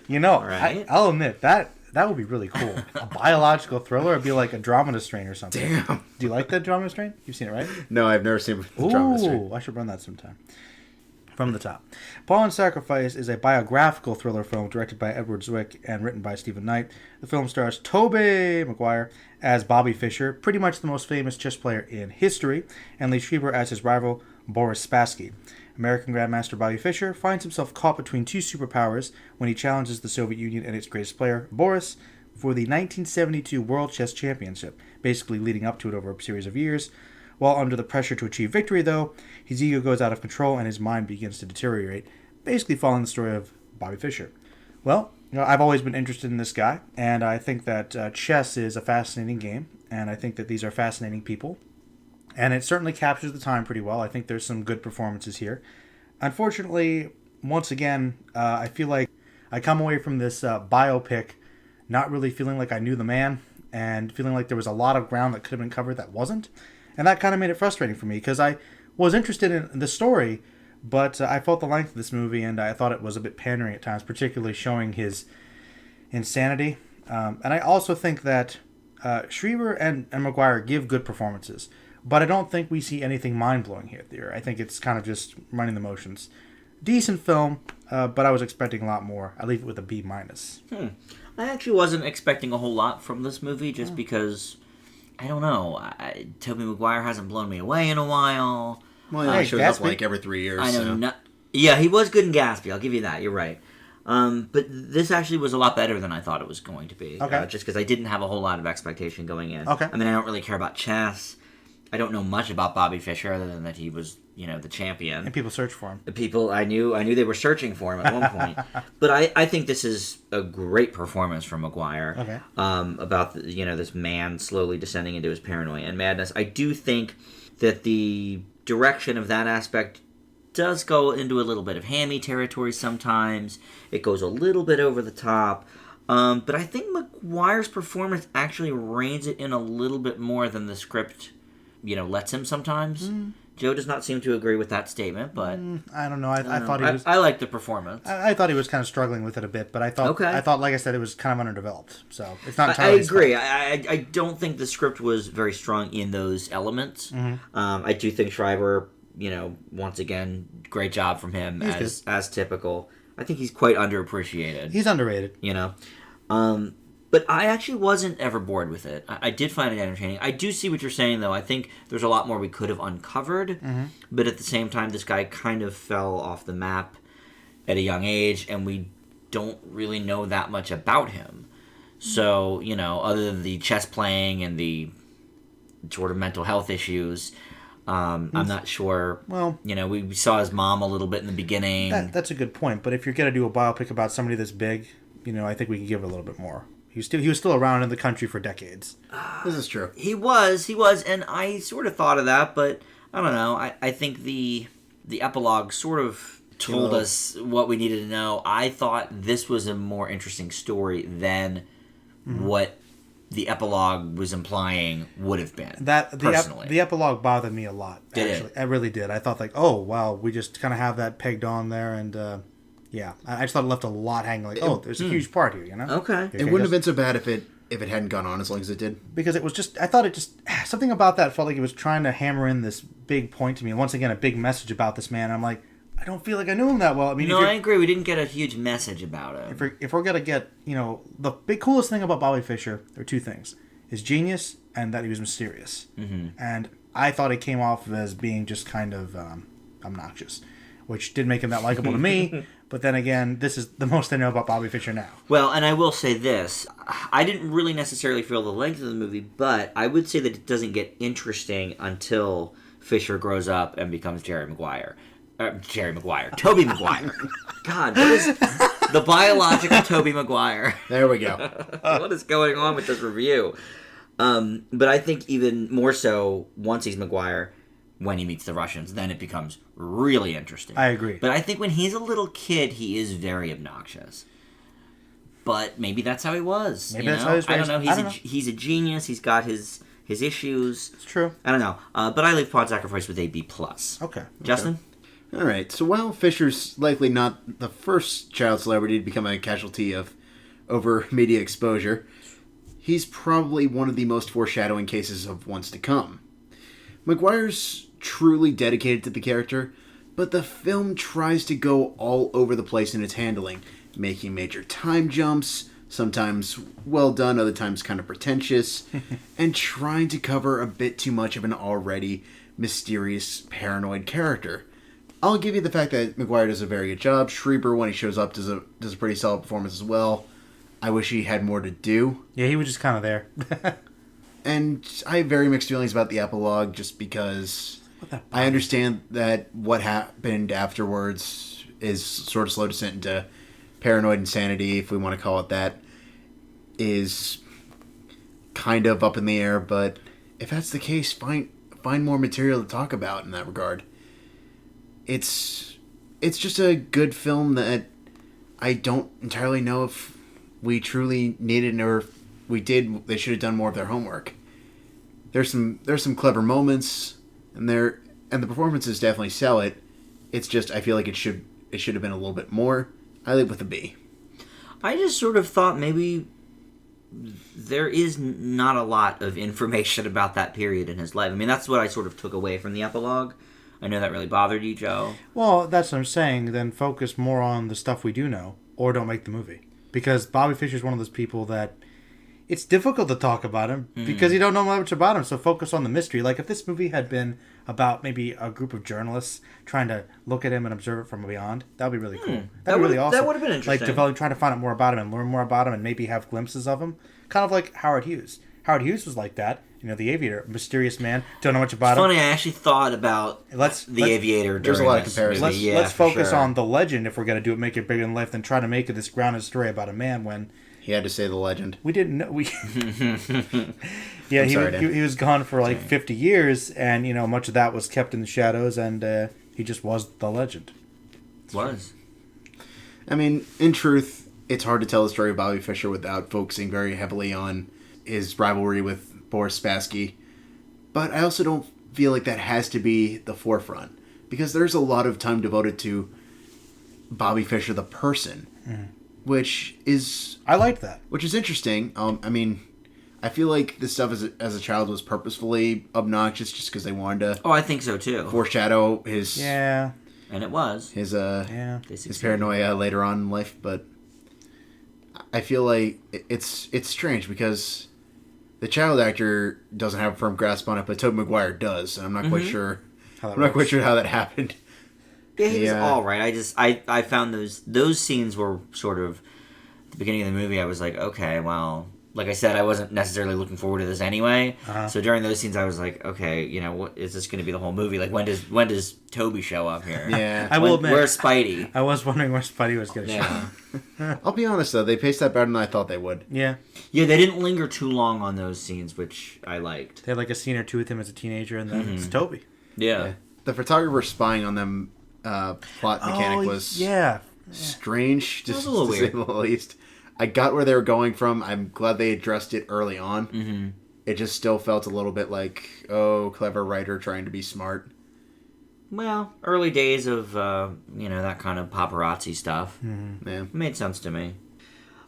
Right? I'll admit, that would be really cool. A biological thriller would be like a Drama Strain or something. Damn. Do you like the Drama Strain? You've seen it, right? No, I've never seen the Drama Strain. Ooh, I should run that sometime. From the top. Pawn Sacrifice is a biographical thriller film directed by Edward Zwick and written by Stephen Knight. The film stars Tobey Maguire as Bobby Fischer, pretty much the most famous chess player in history, and Lee Schreiber as his rival, Boris Spassky. American Grandmaster Bobby Fischer finds himself caught between two superpowers when he challenges the Soviet Union and its greatest player, Boris, for the 1972 World Chess Championship, basically leading up to it over a series of years. While under the pressure to achieve victory, though, his ego goes out of control and his mind begins to deteriorate, basically following the story of Bobby Fischer. Well, I've always been interested in this guy, and I think that chess is a fascinating game, and I think that these are fascinating people, and it certainly captures the time pretty well. I think there's some good performances here. Unfortunately, once again, I feel like I come away from this biopic not really feeling like I knew the man, and feeling like there was a lot of ground that could have been covered that wasn't. And that kind of made it frustrating for me because I was interested in the story, but I felt the length of this movie and I thought it was a bit pandering at times, particularly showing his insanity. And I also think that Schreiber and Maguire give good performances, but I don't think we see anything mind-blowing here. I think it's kind of just running the motions. Decent film, but I was expecting a lot more. I leave it with a B-. I actually wasn't expecting a whole lot from this movie just because... I don't know. Tobey Maguire hasn't blown me away in a while. Well, he shows up like every 3 years. I know. So. Yeah, he was good in Gatsby. I'll give you that. You're right. But this actually was a lot better than I thought it was going to be. Okay. Just because I didn't have a whole lot of expectation going in. Okay. I mean, I don't really care about chess. I don't know much about Bobby Fischer other than that he was, the champion. And people search for him. The people I knew they were searching for him at one point. But I think this is a great performance from Maguire. Okay. About this man slowly descending into his paranoia and madness. I do think that the direction of that aspect does go into a little bit of hammy territory sometimes. It goes a little bit over the top. But I think Maguire's performance actually reins it in a little bit more than the script lets him sometimes. Joe does not seem to agree with that statement, but I don't know. I thought he was. I like the performance. I thought he was kind of struggling with it a bit, but I thought, like I said, it was kind of underdeveloped. So it's not I entirely. agree. I don't think the script was very strong in those elements. I do think Schreiber, once again, great job from him as typical. I think he's quite underappreciated. He's underrated. But I actually wasn't ever bored with it. I did find it entertaining. I do see what you're saying, though. I think there's a lot more we could have uncovered. But at the same time, this guy kind of fell off the map at a young age, and we don't really know that much about him. So, other than the chess playing and the sort of mental health issues, I'm not sure. Well, we saw his mom a little bit in the beginning. That's a good point. But if you're going to do a biopic about somebody this big, I think we can give it a little bit more. He was still around in the country for decades. This is true. He was, and I sort of thought of that, but I don't know. I think the epilogue sort of told us what we needed to know. I thought this was a more interesting story than what the epilogue was implying would have been. Personally, the epilogue bothered me a lot. Did it? It really did. I thought oh wow, we just kind of have that pegged on there, and yeah, I just thought it left a lot hanging. Like, there's a huge part here, Okay. It wouldn't have been so bad if it hadn't gone on as long as it did. Because it was I thought it just something about that felt like it was trying to hammer in this big point to me, and once again a big message about this man. I'm like, I don't feel like I knew him that well. I mean, I agree. We didn't get a huge message about him. If we're gonna get, the big coolest thing about Bobby Fischer, there are two things: his genius and that he was mysterious. And I thought it came off as being just kind of obnoxious. which did make him that likable to me. But then again, this is the most I know about Bobby Fischer now. Well, and I will say this. I didn't really necessarily feel the length of the movie, but I would say that it doesn't get interesting until Fisher grows up and becomes Jerry Maguire. Tobey Maguire. God, what is the biological Tobey Maguire? There we go. What is going on with this review? But I think even more so once he's Maguire, when he meets the Russians, then it becomes really interesting. I agree. But I think when he's a little kid, he is very obnoxious. But maybe that's how he was. Maybe that's how he was raised. I don't know. He's a genius. He's got his issues. It's true. I don't know. But I leave Pawn Sacrifice with a B+. Okay. Justin? All right. So while Fisher's likely not the first child celebrity to become a casualty of over media exposure, he's probably one of the most foreshadowing cases of what's to come. Maguire's truly dedicated to the character, but the film tries to go all over the place in its handling, making major time jumps, sometimes well done, other times kind of pretentious, and trying to cover a bit too much of an already mysterious, paranoid character. I'll give you the fact that Maguire does a very good job. Schreiber, when he shows up, does a pretty solid performance as well. I wish he had more to do. Yeah, he was just kind of there. And I have very mixed feelings about the epilogue just because I understand that what happened afterwards is sort of slow descent into paranoid insanity, if we want to call it that, is kind of up in the air. But if that's the case, find more material to talk about in that regard. It's just a good film that I don't entirely know if we truly needed, or if we did, they should have done more of their homework. There's some clever moments, and the performances definitely sell it. It's just I feel like it should have been a little bit more. I live with a B. I just sort of thought maybe there is not a lot of information about that period in his life. I mean, that's what I sort of took away from the epilogue. I know that really bothered you, Joe. Well, that's what I'm saying. Then focus more on the stuff we do know, or don't make the movie. Because Bobby Fischer's one of those people that it's difficult to talk about him because you don't know much about him. So focus on the mystery. Like if this movie had been about maybe a group of journalists trying to look at him and observe it from beyond, that would be really cool. That'd be really awesome. That would have been interesting. Like trying to find out more about him and learn more about him and maybe have glimpses of him. Kind of like Howard Hughes. Howard Hughes was like that. You know, the Aviator, mysterious man. Don't know much about him. Funny, I actually thought about the Aviator. There's a lot of comparisons. Let's focus on the legend if we're going to do it, make it bigger than life, than try to make it this grounded story about a man when he had to say the legend. We didn't know. Yeah, he was gone for like 50 years, and you know much of that was kept in the shadows, and he just was the legend. I mean, in truth, it's hard to tell the story of Bobby Fischer without focusing very heavily on his rivalry with Boris Spassky, but I also don't feel like that has to be the forefront, because there's a lot of time devoted to Bobby Fischer the person, which is... I like that. Which is interesting. I mean, I feel like this stuff as a child was purposefully obnoxious just because they wanted to... Oh, I think so too. ...foreshadow his... Yeah. And it was. His paranoia later on in life, but I feel like it's strange because... The child actor doesn't have a firm grasp on it, but Tobey Maguire does, and I'm not quite sure. Not quite sure how that happened. Yeah, he was all right. I found those scenes were sort of at the beginning of the movie. I was like, okay, well, like I said, I wasn't necessarily looking forward to this anyway. So during those scenes, I was like, okay, you know, what is this going to be the whole movie? Like, when does Toby show up here? Yeah, I will admit, where's Spidey? I was wondering where Spidey was going to show up. I'll be honest though, they paced that better than I thought they would. Yeah. Yeah, they didn't linger too long on those scenes, which I liked. They had like a scene or two with him as a teenager, and then it's Toby. Yeah. The photographer spying on them plot mechanic was strange, just to say the least. I got where they were going from. I'm glad they addressed it early on. Mm-hmm. It just still felt a little bit like, oh, clever writer trying to be smart. Well, early days of, that kind of paparazzi stuff. Mm-hmm. Yeah. It made sense to me.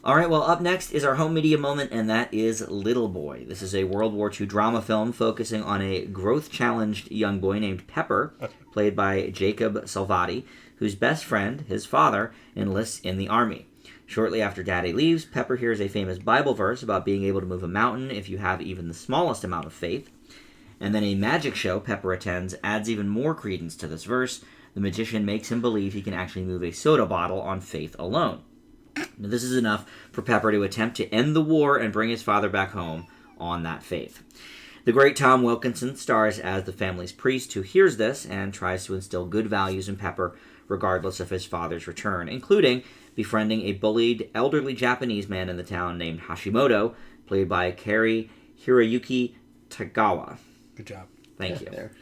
All right, well, up next is our home media moment, and that is Little Boy. This is a World War II drama film focusing on a growth-challenged young boy named Pepper, played by Jacob Salvati, whose best friend, his father, enlists in the army. Shortly after Daddy leaves, Pepper hears a famous Bible verse about being able to move a mountain if you have even the smallest amount of faith. And then a magic show Pepper attends adds even more credence to this verse. The magician makes him believe he can actually move a soda bottle on faith alone. Now, this is enough for Pepper to attempt to end the war and bring his father back home on that faith. The great Tom Wilkinson stars as the family's priest who hears this and tries to instill good values in Pepper regardless of his father's return, including befriending a bullied elderly Japanese man in the town named Hashimoto, played by Kari Hiroyuki Tagawa. Good job. Thank you. There.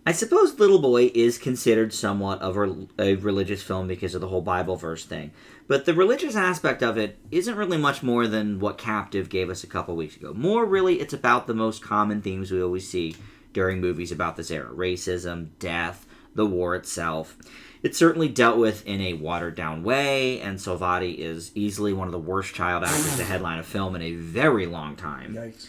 I suppose Little Boy is considered somewhat of a religious film because of the whole Bible verse thing. But the religious aspect of it isn't really much more than what Captive gave us a couple weeks ago. More really, it's about the most common themes we always see during movies about this era. Racism, death, the war itself. It's certainly dealt with in a watered-down way, and Salvati is easily one of the worst child actors to headline a film in a very long time. Yikes.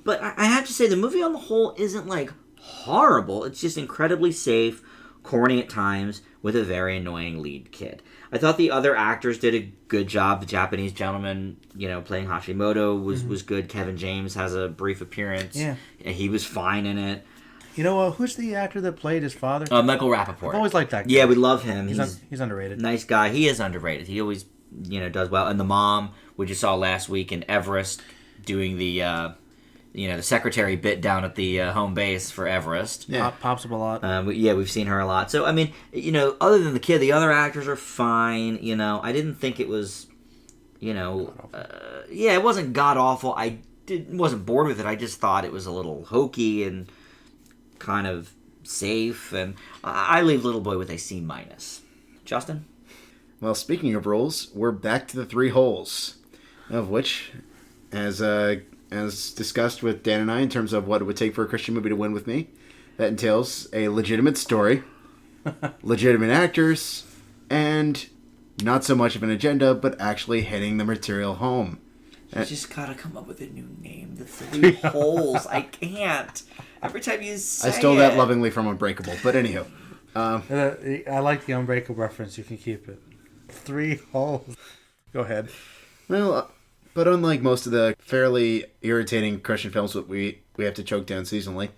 But I have to say, the movie on the whole isn't, like, horrible. It's just incredibly safe, corny at times, with a very annoying lead kid. I thought the other actors did a good job. The Japanese gentleman, playing Hashimoto was good. Kevin James has a brief appearance. Yeah. He was fine in it. Who's the actor that played his father? Michael Rappaport. I've always liked that guy. Yeah, we love him. He's underrated. Nice guy. He is underrated. He always, does well. And the mom, we just saw last week in Everest, doing the secretary bit down at the home base for Everest. Yeah. Pops up a lot. We've seen her a lot. So, I mean, other than the kid, the other actors are fine. I didn't think it was, it wasn't god-awful. I wasn't bored with it. I just thought it was a little hokey and kind of safe. And I leave Little Boy with a C-. Justin? Well, speaking of roles, we're back to the three holes, of which, as discussed with Dan and I in terms of what it would take for a Christian movie to win with me, that entails a legitimate story, legitimate actors, and not so much of an agenda, but actually hitting the material home. You just gotta come up with a new name. The three holes. I can't. Every time you say I stole that it. lovingly from Unbreakable, but anywho. I like the Unbreakable reference. You can keep it. Three holes. Go ahead. Well, but unlike most of the fairly irritating Christian films that we have to choke down seasonally,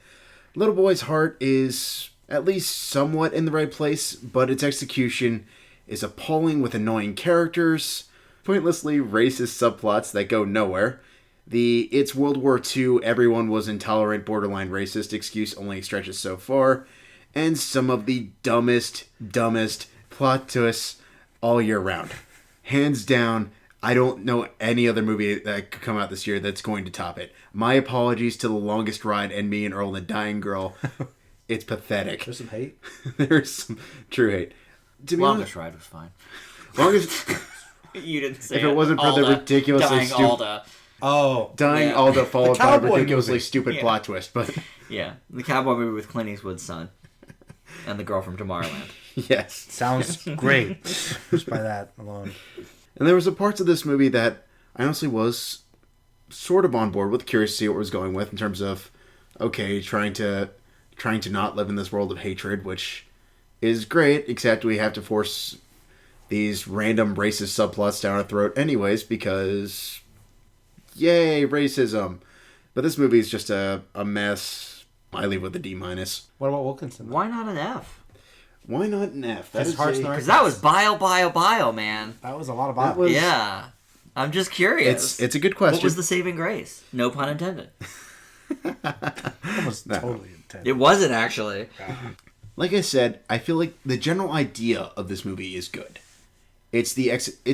Little Boy's heart is at least somewhat in the right place, but its execution is appalling with annoying characters, pointlessly racist subplots that go nowhere. The "it's World War II, everyone was intolerant, borderline racist" excuse only stretches so far, and some of the dumbest plot twists all year round. Hands down, I don't know any other movie that could come out this year that's going to top it. My apologies to The Longest Ride and Me and Earl and the Dying Girl. It's pathetic. There's some hate. There's some true hate. To be Longest Ride was fine. Longest. You didn't say If it wasn't for the ridiculously dying stupid Alda. Oh, dying yeah. Alda followed by a cowboy ridiculously movie. stupid Yeah. plot twist, but Yeah, the cowboy movie with Clint Eastwood's son and the girl from Tomorrowland. yes. sounds great. Just by that alone. And there was a parts of this movie that I honestly was sort of on board with, curious to see what it was going with in terms of, okay, trying to not live in this world of hatred, which is great, except we have to force these random racist subplots down our throat anyways, because yay, racism. But this movie is just a mess. I leave with a D-. What about Wilkinson? Why not an F? Why not an F? That His is heart's a- not- Because that was bio, man. That was a lot of That Bob. was- Yeah. I'm just curious. It's a good question. What was the saving grace? No pun intended. Almost totally intense. It wasn't, actually. Like I said, I feel like the general idea of this movie is good. It's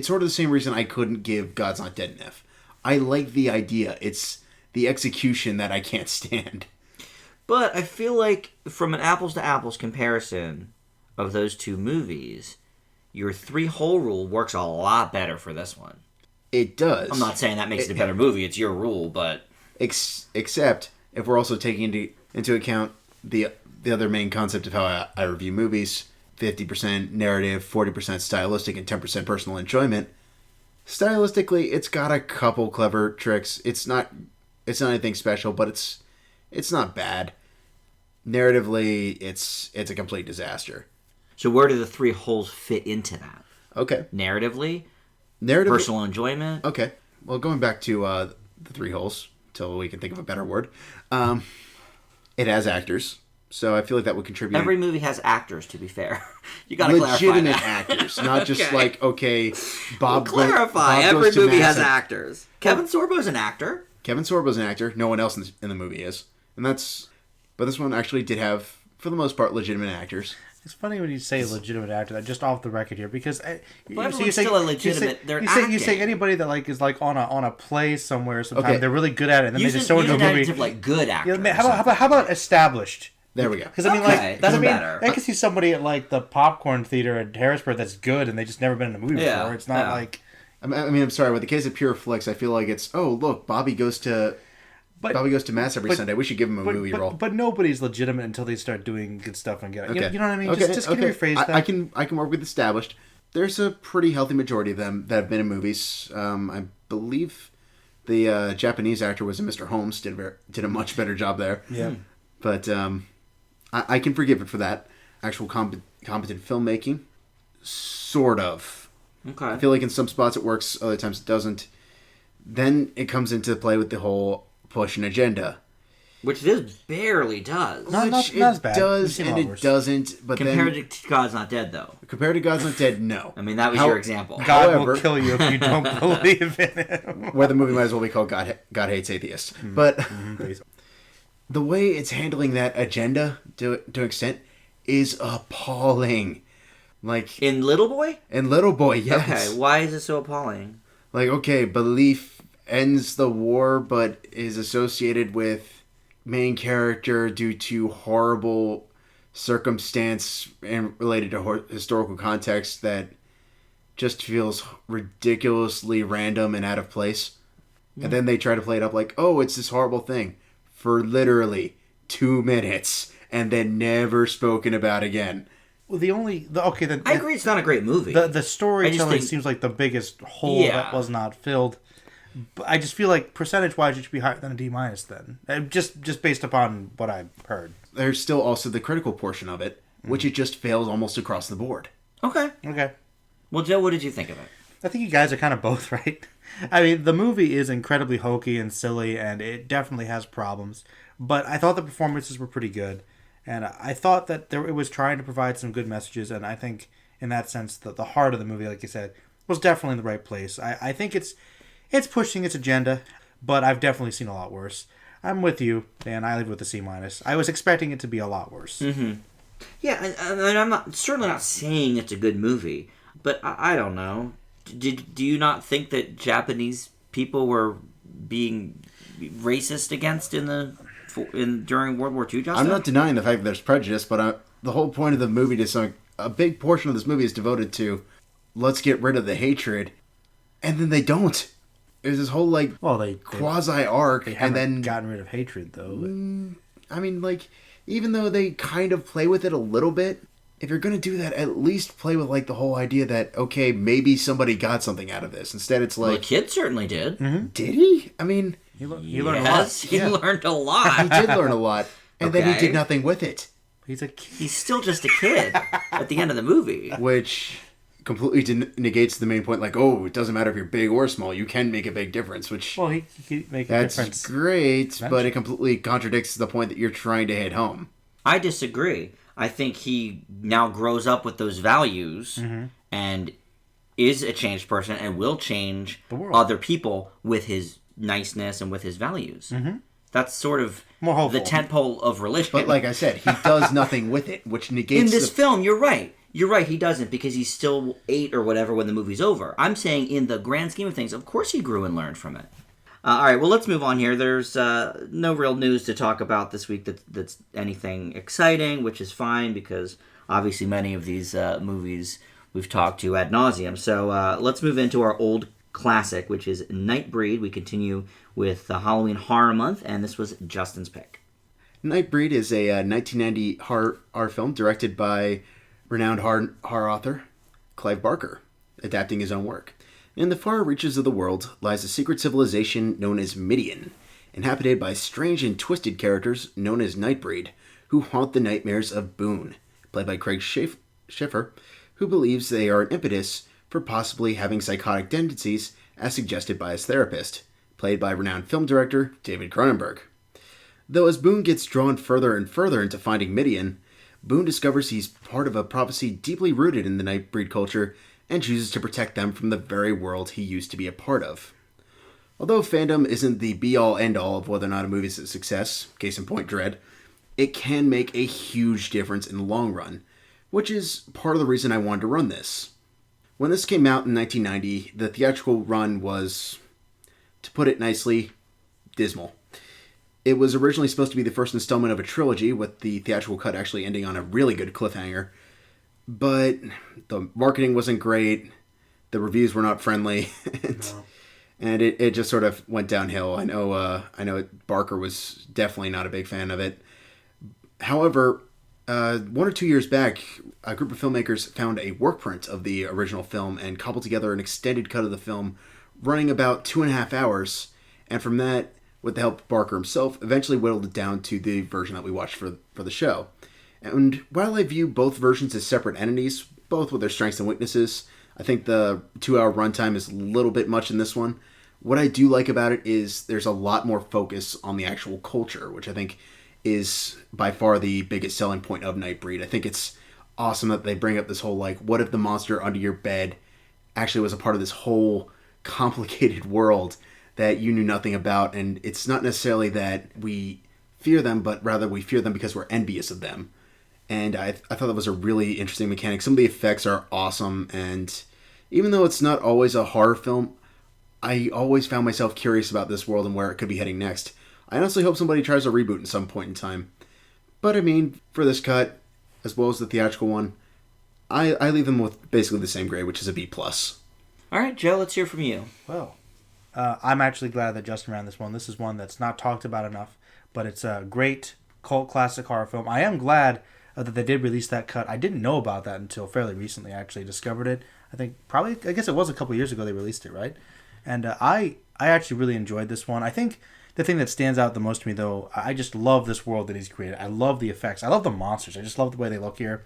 sort of the same reason I couldn't give God's Not Dead an F. I like the idea. It's the execution that I can't stand. But I feel like from an apples to apples comparison of those two movies, your three hole rule works a lot better for this one. It does. I'm not saying that makes it a better movie. It's your rule, but Except if we're also taking into account the other main concept of how I review movies, 50% narrative, 40% stylistic, and 10% personal enjoyment. Stylistically, it's got a couple clever tricks. It's not anything special, but it's not bad. Narratively, it's a complete disaster. so where do the three holes fit into that? Okay. Narratively, Narrative. personal enjoyment. Okay. Well, going back to the three holes, till we can think of a better word. It has actors. So I feel like that would contribute. Every movie has actors, to be fair. You gotta legitimate clarify that. actors, not just Okay. like, okay, Bob. Clarify. Bob Every goes to movie Mass has and- actors. Kevin Sorbo's an actor. Kevin Sorbo's an actor. No one else in the movie is, and that's. But this one actually did have, for the most part, legitimate actors. It's funny when you say legitimate actor. That just off the record here, because everyone's still a legitimate. They're you say anybody that like is like on a play somewhere. Sometimes Okay. they're really good at it, and then use they just show an into a movie. adjective like good actor. Yeah, how about established? There we go. Because I mean, Okay, like that's I mean, better. I can see somebody at like the popcorn theater at Harrisburg that's good, and they just never been in a movie Yeah, before. It's not yeah. like. I mean, I'm sorry. With the case of Pure Flicks, I feel like it's, oh, look, Bobby goes to Mass every Sunday. We should give him a movie role. But nobody's legitimate until they start doing good stuff and get it. Okay. You know what I mean? Okay, Just can you rephrase that? I can work with established. There's a pretty healthy majority of them that have been in movies. I believe the Japanese actor was in Mr. Holmes. Did a much better job there. Yeah. But I can forgive it for that. Actual competent filmmaking, sort of. Okay. I feel like in some spots it works, other times it doesn't. Then it comes into play with the whole push and agenda. Which this barely does. Not Which as it bad. does We've seen a and lot it worse. doesn't. But Compared then to God's Not Dead, though. compared to God's Not Dead, no. I mean, that was How- your example. God However- will kill you if you don't believe in him. Where the movie might as well be called God Hates Atheists. But Basically. the way it's handling that agenda to an extent is appalling. Like In Little Boy? in Little Boy, yes. Okay, why is it so appalling? Like, okay, belief ends the war, but is associated with main character due to horrible circumstance and related to historical context that just feels ridiculously random and out of place. And then they try to play it up like, oh, it's this horrible thing for literally 2 minutes and then never spoken about again. Well, then I agree it's not a great movie. the storytelling think- seems like the biggest hole Yeah. that was not filled. But I just feel like percentage wise, it should be higher than a D minus. Then just based upon what I've heard. There's still also the critical portion of it, which it just fails almost across the board. Okay. Okay. Well, Joe, what did you think of it? I think you guys are kind of both right. I mean, the movie is incredibly hokey and silly, and it definitely has problems. But I thought the performances were pretty good, and I thought that it was trying to provide some good messages. And I think, in that sense, that the heart of the movie, like you said, was definitely in the right place. I think it's pushing its agenda, but I've definitely seen a lot worse. I'm with you, Dan. I leave with a C minus. I was expecting it to be a lot worse. Yeah, and I'm certainly not saying it's a good movie, but I don't know. Do you not think that Japanese people were being racist against during World War II, Justin? I'm not denying the fact that there's prejudice, but the whole point of the movie a big portion of this movie is devoted to let's get rid of the hatred, and then they don't. There's this whole like Well, quasi arc, they and haven't then gotten rid of hatred though. I mean, like, even though they kind of play with it a little bit, if you're gonna do that, at least play with like the whole idea that okay, maybe somebody got something out of this. Instead, it's Well, the like, kid certainly did. did he? I mean, He learned a lot. Yes, he learned a lot. he did learn a lot, and then he Okay. did nothing with it, He's a He's still just a kid at the end of the movie. which completely negates the main point. Like, oh, it doesn't matter if you're big or small, you can make a big difference. Which well, he can make a that's difference. great, but it completely contradicts the point that you're trying to hit home. I disagree. I think he now grows up with those values and is a changed person and will change world. other people with his niceness and with his values. That's sort of More hopeful. the tentpole of religion. But like I said, he does nothing with it, which negates in this the film, you're right. You're right, he doesn't because he's still 8 or whatever when the movie's over. I'm saying in the grand scheme of things, of course he grew and learned from it. All right, well, let's move on here. There's no real news to talk about this week that's anything exciting, which is fine because obviously many of these movies we've talked to ad nauseum. So let's move into our old classic, which is Nightbreed. We continue with the Halloween Horror Month, and this was Justin's pick. Nightbreed is a 1990 horror film directed by renowned horror author Clive Barker, adapting his own work. In the far reaches of the world lies a secret civilization known as Midian, inhabited by strange and twisted characters known as Nightbreed, who haunt the nightmares of Boone, played by Craig Schiffer, who believes they are an impetus for possibly having psychotic tendencies as suggested by his therapist, played by renowned film director David Cronenberg. Though as Boone gets drawn further and further into finding Midian, Boone discovers he's part of a prophecy deeply rooted in the Nightbreed culture and chooses to protect them from the very world he used to be a part of. Although fandom isn't the be-all end-all of whether or not a movie's a success, case in point Dredd, it can make a huge difference in the long run, which is part of the reason I wanted to run this. When this came out in 1990, the theatrical run was, to put it nicely, dismal. It was originally supposed to be the first installment of a trilogy, with the theatrical cut actually ending on a really good cliffhanger. But the marketing wasn't great, the reviews were not friendly, and it just sort of went downhill. I know Barker was definitely not a big fan of it. However, 1 or 2 years back, a group of filmmakers found a work print of the original film and cobbled together an extended cut of the film running about 2.5 hours, and from that, with the help of Barker himself, eventually whittled it down to the version that we watched for the show. And while I view both versions as separate entities, both with their strengths and weaknesses, I think the 2-hour runtime is a little bit much in this one. What I do like about it is there's a lot more focus on the actual culture, which I think is by far the biggest selling point of Nightbreed. I think it's awesome that they bring up this whole, like, what if the monster under your bed actually was a part of this whole complicated world that you knew nothing about, and it's not necessarily that we fear them, but rather we fear them because we're envious of them. And I thought that was a really interesting mechanic. Some of the effects are awesome, and even though it's not always a horror film, I always found myself curious about this world and where it could be heading next. I honestly hope somebody tries a reboot at some point in time. But I mean, for this cut, as well as the theatrical one, I leave them with basically the same grade, which is a B+. All right, Joe, let's hear from you. Well, I'm actually glad that Justin ran this one. This is one that's not talked about enough, but it's a great cult classic horror film. I am glad that they did release that cut. I didn't know about that until fairly recently. I actually discovered it. I guess it was a couple years ago they released it, right? And I actually really enjoyed this one. I think the thing that stands out the most to me, though, I just love this world that he's created. I love the effects. I love the monsters. I just love the way they look here.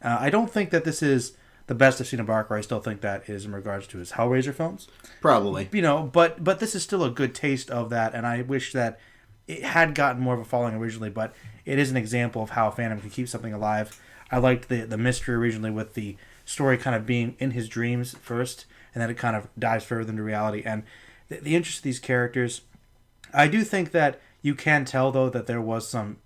I don't think that this is the best I've seen of Barker. I still think that is in regards to his Hellraiser films. Probably. But this is still a good taste of that, and I wish that it had gotten more of a following originally, but it is an example of how a fandom can keep something alive. I liked the mystery originally with the story kind of being in his dreams first, and then it kind of dives further into reality. And the interest of these characters, I do think that you can tell, though, that there was some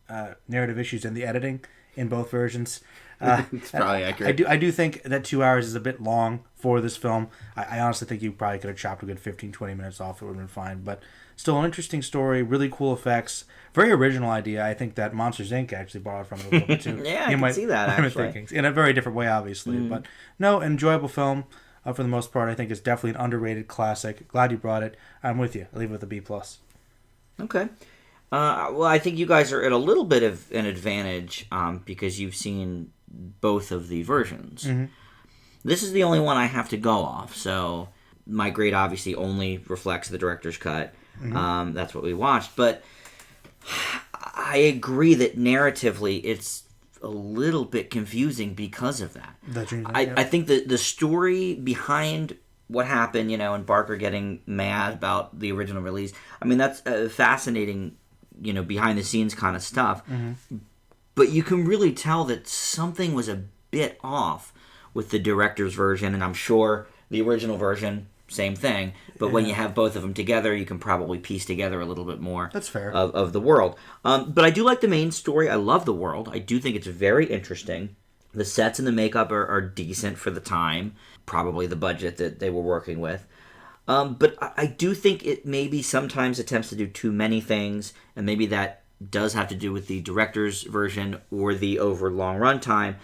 narrative issues in the editing in both versions. It's probably accurate. I do think that 2 hours is a bit long for this film. I honestly think you probably could have chopped a good 15-20 minutes off. It would have been fine. But still an interesting story, really cool effects, very original idea. I think that Monsters, Inc. actually borrowed from it a little bit, too. Yeah, I can see that, actually. In a very different way, obviously. Mm. But no, enjoyable film for the most part. I think it's definitely an underrated classic. Glad you brought it. I'm with you. I leave it with a B+. Okay. Well, I think you guys are at a little bit of an advantage because you've seen both of the versions. Mm-hmm. This is the only one I have to go off, so my grade obviously only reflects the director's cut. Mm-hmm. That's what we watched, but I agree that narratively it's a little bit confusing because of that. I think that the story behind what happened, and Barker getting mad about the original release, I mean, that's fascinating, behind the scenes kind of stuff. Mm-hmm. But you can really tell that something was a bit off with the director's version, and I'm sure the original version, same thing. But when you have both of them together, you can probably piece together a little bit more. That's fair. Of the world. But I do like the main story. I love the world. I do think it's very interesting. The sets and the makeup are decent for the time. Probably the budget that they were working with. But I do think it maybe sometimes attempts to do too many things, and maybe that does have to do with the director's version or the over long runtime.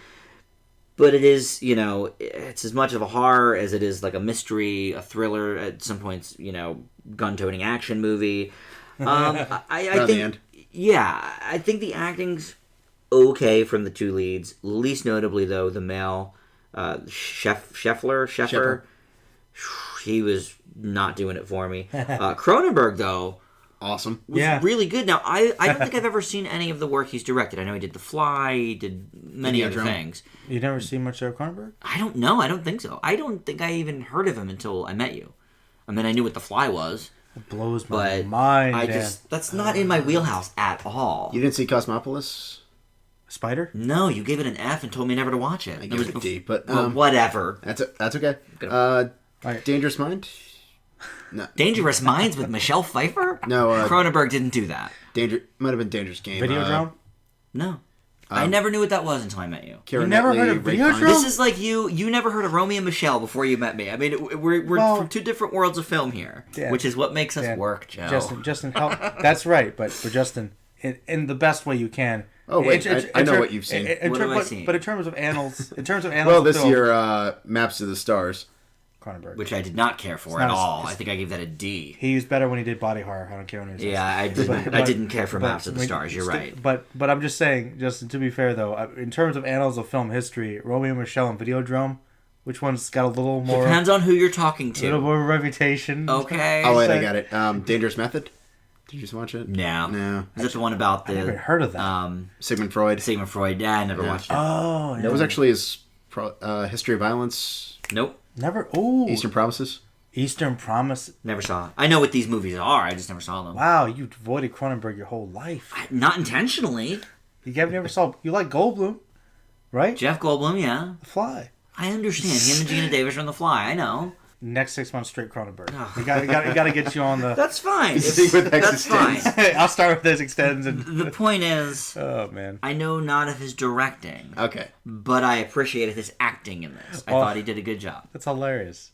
But it is, it's as much of a horror as it is like a mystery, a thriller, at some points, gun-toting action movie. I think, I think the acting's okay from the two leads. Least notably, though, the male Scheffler. He was not doing it for me. Cronenberg, though, awesome. Was really good. Now, I don't think I've ever seen any of the work he's directed. I know he did The Fly, he did many other things. You never seen much of Cronenberg? I don't know. I don't think so. I don't think I even heard of him until I met you. I mean, I knew what The Fly was. It blows my But mind. that's not in my wheelhouse at all. You didn't see Cosmopolis? Spider? No, you gave it an F and told me never to watch it. I gave it a D, but well, whatever. that's okay. Right. Dangerous Mind? No. Dangerous Minds with Michelle Pfeiffer? No, Cronenberg didn't do that. Might have been Dangerous Game. Videodrome? No. I never knew what that was until I met you. Keira You never heard of Knightley, Ray Videodrome? Fiennes. This is like you never heard of Romeo and Michelle before you met me. I mean, we're from two different worlds of film here, Dan, which is what makes us work, Joe. Justin, help. That's right, but for Justin, in the best way you can. Oh wait, I know what you've seen. What have I seen? But in terms of annals, Well, this year, Maps to the Stars. Cronenberg. Which I did not care for at all. I think I gave that a D. He was better when he did body horror. I don't care when he was. Yeah, I didn't care for Maps of the Stars. You're right. But I'm just saying, Justin. To be fair though, in terms of annals of film history, Romeo and Michelle and Videodrome, which one's got a little more? Depends on who you're talking to. A little more reputation. Okay. Oh wait, I got it. Dangerous Method. Did you just watch it? No. Is that the one about the? I never heard of that. Sigmund Freud. Sigmund Freud. Yeah, I never watched it. Oh, yeah. That was actually his History of Violence. Nope. Never. Oh, Eastern Promises. Eastern Promise. Never saw it. I know what these movies are. I just never saw them. Wow, you avoided Cronenberg your whole life. Not intentionally. You never saw. You like Goldblum, right? Jeff Goldblum, yeah. The Fly. I understand. Him and Gina Davis are on The Fly. I know. Next 6 months straight Cronenberg. You got to get you on the. That's fine. That's fine. I'll start with those extends and. The point is, Oh man. I know not of his directing, Okay. but I appreciated his acting in this. I thought he did a good job. That's hilarious.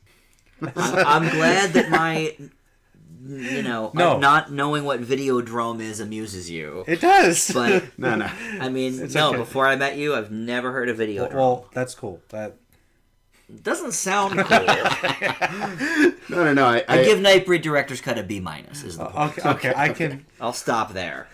I'm glad that my, No. not knowing what Videodrome is amuses you. It does. But No. I mean, okay. before I met you, I've never heard of Videodrome. well, that's cool. That. It doesn't sound cool. No. I give Nightbreed Director's Cut a B-. Is the point. Okay. I can. I'll stop there.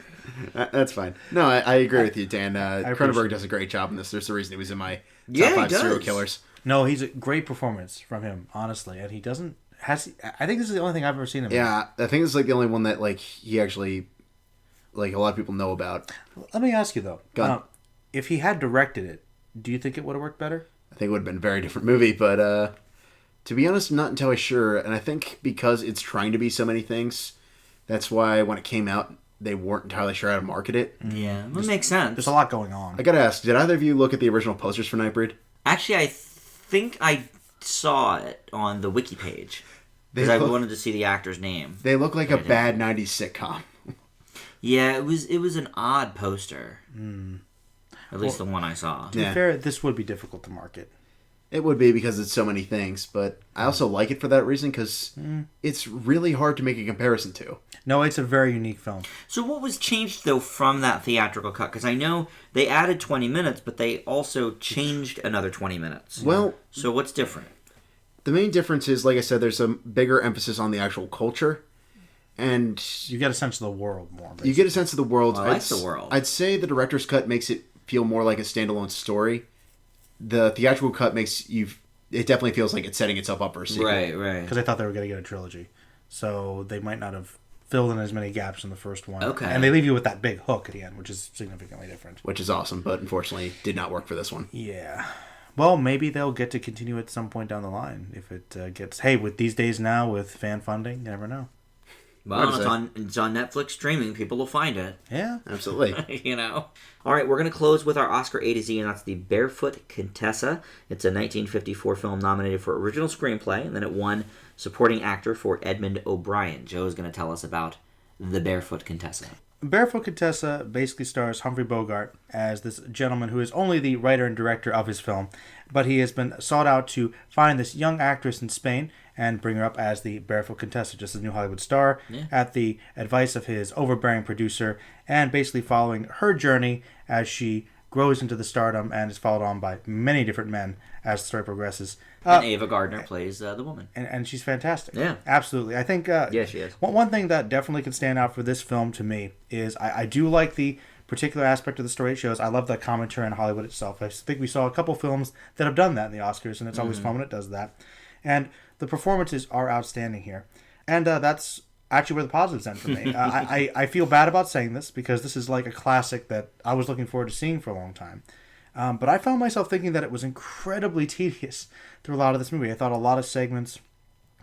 That's fine. No, I agree with you, Dan. Cronenberg does a great job in this. There's a reason he was in my top 5 serial killers. No, he's a great performance from him, honestly, and he doesn't. I think this is the only thing I've ever seen him. Yeah, I think it's like the only one that he actually a lot of people know about. Let me ask you though. Go on. If he had directed it, do you think it would have worked better? I think it would have been a very different movie, but to be honest, I'm not entirely sure. And I think because it's trying to be so many things, that's why when it came out, they weren't entirely sure how to market it. Yeah, that makes sense. There's a lot going on. I gotta ask, did either of you look at the original posters for Nightbreed? Actually, I think I saw it on the wiki page because I wanted to see the actor's name. They look like a bad 90s sitcom. Yeah, it was an odd poster. At least the one I saw. To be fair, this would be difficult to market. It would be because it's so many things, but I also like it for that reason because it's really hard to make a comparison to. No, it's a very unique film. So what was changed, though, from that theatrical cut? Because I know they added 20 minutes, but they also changed another 20 minutes. Well... So what's different? The main difference is, like I said, there's a bigger emphasis on the actual culture. And... You get a sense of the world more. Basically. You get a sense of the world. Well, I like the world. I'd say the director's cut makes it feel more like a standalone story. The theatrical cut makes you... It definitely feels like it's setting itself up for a sequel. Right. Because I thought they were going to get a trilogy. So they might not have filled in as many gaps in the first one. Okay. And they leave you with that big hook at the end, which is significantly different. Which is awesome, but unfortunately did not work for this one. Yeah. Well, maybe they'll get to continue at some point down the line. If it gets... Hey, with these days now, with fan funding, you never know. Well, it's on Netflix streaming. People will find it. Yeah. Absolutely. All right, we're going to close with our Oscar A to Z, and that's the Barefoot Contessa. It's a 1954 film nominated for Original Screenplay, and then it won Supporting Actor for Edmund O'Brien. Joe's going to tell us about the Barefoot Contessa. Barefoot Contessa basically stars Humphrey Bogart as this gentleman who is only the writer and director of his film, but he has been sought out to find this young actress in Spain and bring her up as the Barefoot Contessa, just as a new Hollywood star, at the advice of his overbearing producer, and basically following her journey as she grows into the stardom and is followed on by many different men as the story progresses. And Ava Gardner plays the woman. And she's fantastic. Yeah. Absolutely. I think... yeah, she is. One thing that definitely can stand out for this film to me is I do like the particular aspect of the story it shows. I love the commentary on Hollywood itself. I think we saw a couple films that have done that in the Oscars, and it's always fun when it does that. And the performances are outstanding here. And that's actually where the positives end for me. I feel bad about saying this because this is like a classic that I was looking forward to seeing for a long time. But I found myself thinking that it was incredibly tedious through a lot of this movie. I thought a lot of segments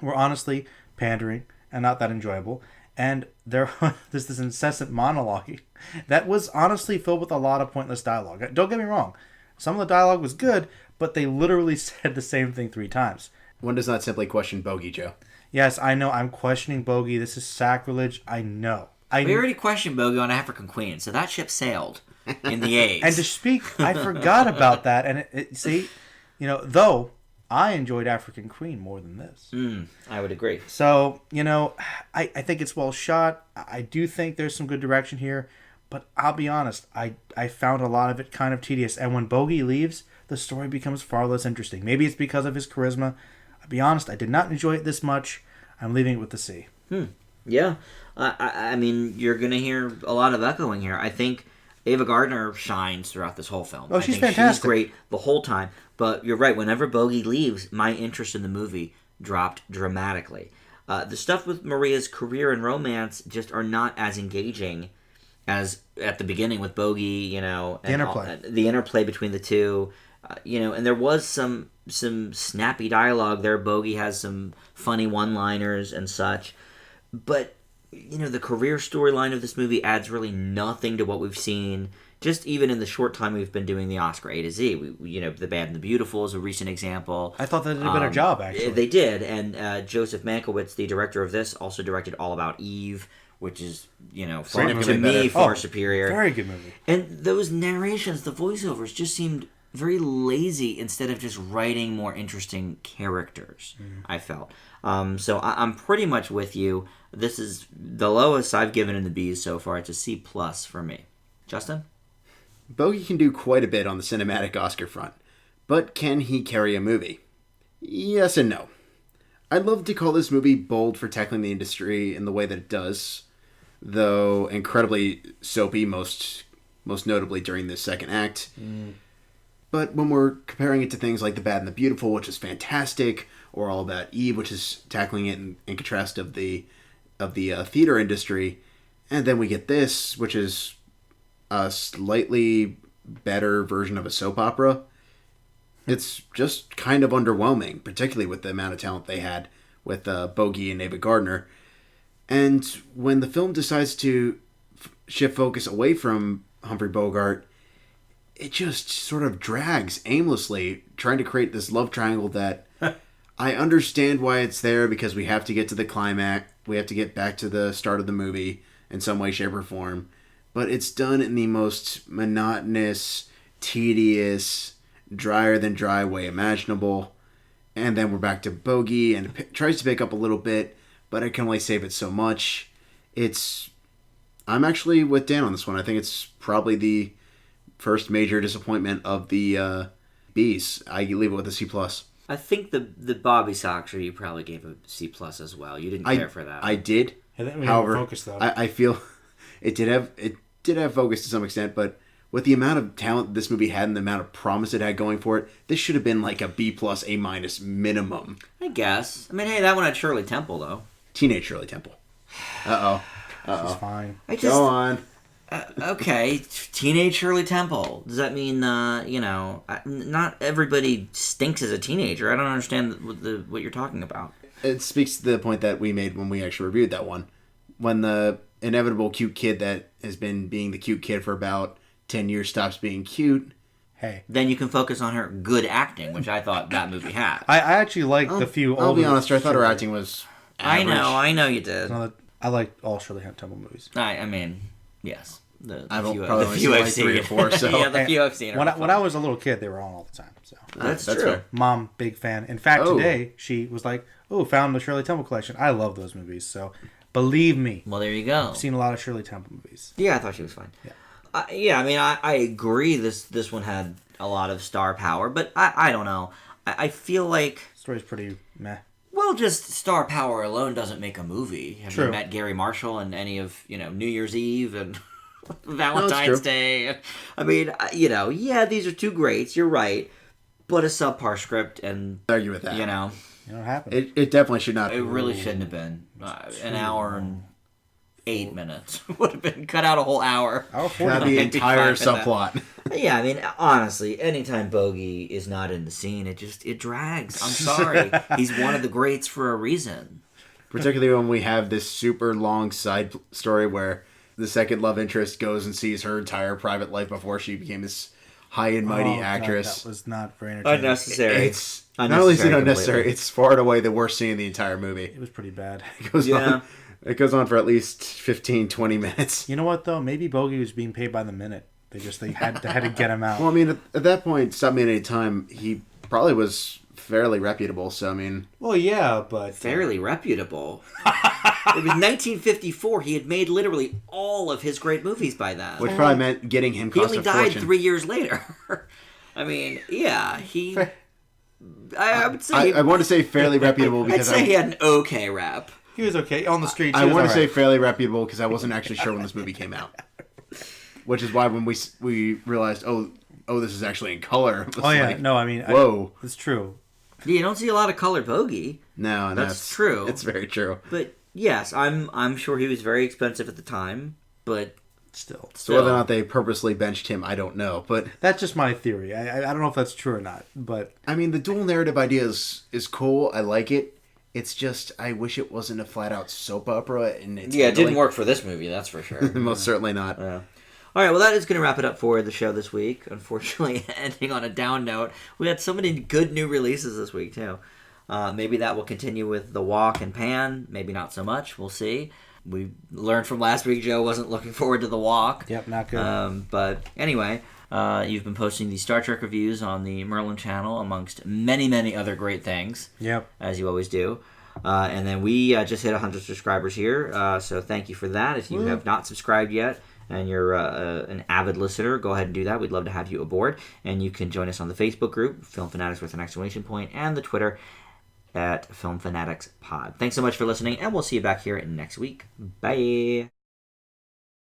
were honestly pandering and not that enjoyable. And there's this incessant monologue that was honestly filled with a lot of pointless dialogue. Don't get me wrong. Some of the dialogue was good, but they literally said the same thing 3 times. One does not simply question Bogey, Joe. Yes, I know. I'm questioning Bogey. This is sacrilege. I know. We already questioned Bogey on African Queen, so that ship sailed in the A's. And to speak, I forgot about that. And see, though I enjoyed African Queen more than this. I would agree. So, I think it's well shot. I do think there's some good direction here. But I'll be honest, I found a lot of it kind of tedious. And when Bogey leaves, the story becomes far less interesting. Maybe it's because of his charisma. I'll be honest, I did not enjoy it this much. I'm leaving it with the C. Yeah. I mean, you're going to hear a lot of echoing here. I think Ava Gardner shines throughout this whole film. Oh, she's I think fantastic. She's great the whole time. But you're right. Whenever Bogey leaves, my interest in the movie dropped dramatically. The stuff with Maria's career and romance just are not as engaging as at the beginning with Bogey, and the interplay between the two, and there was some snappy dialogue there. Bogey has some funny one-liners and such, but the career storyline of this movie adds really nothing to what we've seen. Just even in the short time we've been doing the Oscar A to Z, The Bad and the Beautiful is a recent example. I thought they did a better job, actually. They did, and Joseph Mankiewicz, the director of this, also directed All About Eve, which is, far superior. Very good movie. And those narrations, the voiceovers, just seemed very lazy instead of just writing more interesting characters, I felt. So I'm pretty much with you. This is the lowest I've given in the B's so far. It's a C+ for me. Justin? Bogey can do quite a bit on the cinematic Oscar front, but can he carry a movie? Yes and no. I'd love to call this movie bold for tackling the industry in the way that it does, though incredibly soapy, most notably during the second act. But when we're comparing it to things like The Bad and the Beautiful, which is fantastic, or All About Eve, which is tackling it in contrast of the theater industry, and then we get this, which is a slightly better version of a soap opera, it's just kind of underwhelming, particularly with the amount of talent they had with Bogey and Ava Gardner. And when the film decides to shift focus away from Humphrey Bogart, it just sort of drags aimlessly, trying to create this love triangle that I understand why it's there, because we have to get to the climax, we have to get back to the start of the movie in some way, shape, or form. But it's done in the most monotonous, tedious, drier than dry way imaginable. And then we're back to Bogey, and it tries to pick up a little bit, but it can only save it so much. I'm actually with Dan on this one. I think it's probably the first major disappointment of the B's. I leave it with a C+. I think the Bobby Soxer you probably gave a C+ as well. You didn't care for that. I did. However, focus, though. I feel it did have focus to some extent, but with the amount of talent this movie had and the amount of promise it had going for it, this should have been like a B+, A- minimum. I guess. I mean, hey, that one had Shirley Temple, though. Teenage Shirley Temple. Uh-oh. She's fine. Go on. Okay, Teenage Shirley Temple. Does that mean, not everybody stinks as a teenager? I don't understand what you're talking about. It speaks to the point that we made when we actually reviewed that one. When the inevitable cute kid that has been being the cute kid for about 10 years stops being cute. Hey. Then you can focus on her good acting, which I thought that movie had. I actually liked the few older... I'll be honest, I thought her acting was average. I know you did. I liked all Shirley Temple movies. I mean, yes. The few I've seen 3 or 4, so... yeah, the few I've seen. When I was a little kid, they were on all the time. So That's true. Fair. Mom, big fan. In fact, today, she was like, found the Shirley Temple collection. I love those movies, so... Believe me. Well, there you go. I've seen a lot of Shirley Temple movies. Yeah, I thought she was fine. Yeah. I mean, I agree this one had a lot of star power, but I don't know. I feel like... The story's pretty meh. Well, just star power alone doesn't make a movie. Have True. you met Gary Marshall in any of, New Year's Eve and Valentine's Day? I mean, these are two greats, you're right, but a subpar script and... I argue with that. You know what happened? It definitely should not. It really shouldn't have been. An hour and 8 minutes would have been cut out a whole hour. Not the entire subplot. Yeah, I mean, honestly, anytime Bogey is not in the scene, it drags. I'm sorry. He's one of the greats for a reason. Particularly when we have this super long side story where the second love interest goes and sees her entire private life before she became this high and mighty actress. God, that was not very entertaining. Unnecessary. It's not only is it unnecessary, it's far and away the worst scene in the entire movie. It was pretty bad. It goes on for at least 15, 20 minutes. You know what, though? Maybe Bogey was being paid by the minute. They had to get him out. Well, I mean, at that point, Stop Me at Any Time, he probably was fairly reputable, so I mean... Well, yeah, but... Fairly reputable. It was 1954. He had made literally all of his great movies by then. Which probably meant getting him cost a fortune. He only died 3 years later. I mean, yeah, he... I would say... I want to say fairly reputable because I'd say he had an okay rap. He was okay. On the streets, I want to say fairly reputable because I wasn't actually sure when this movie came out. Which is why when we realized, oh, this is actually in color. No, I mean... Whoa. It's true. Yeah, you don't see a lot of color Bogey. No, that's true. It's very true. But yes, I'm sure he was very expensive at the time, but still. So whether or not they purposely benched him, I don't know. But that's just my theory. I don't know if that's true or not. But I mean, the dual narrative idea is cool. I like it. It's just I wish it wasn't a flat out soap opera. And it didn't work for this movie. That's for sure. Most certainly not. Yeah. All right, well, that is going to wrap it up for the show this week. Unfortunately, ending on a down note. We had so many good new releases this week, too. Maybe that will continue with The Walk and Pan. Maybe not so much. We'll see. We learned from last week Joe wasn't looking forward to The Walk. Yep, not good. But anyway, you've been posting these Star Trek reviews on the Merlin channel, amongst many, many other great things. Yep. As you always do. And then we just hit 100 subscribers here, so thank you for that. If you have not subscribed yet, and you're an avid listener, go ahead and do that. We'd love to have you aboard. And you can join us on the Facebook group, Film Fanatics with an exclamation point, and the Twitter at Film Fanatics Pod. Thanks so much for listening, and we'll see you back here next week. Bye.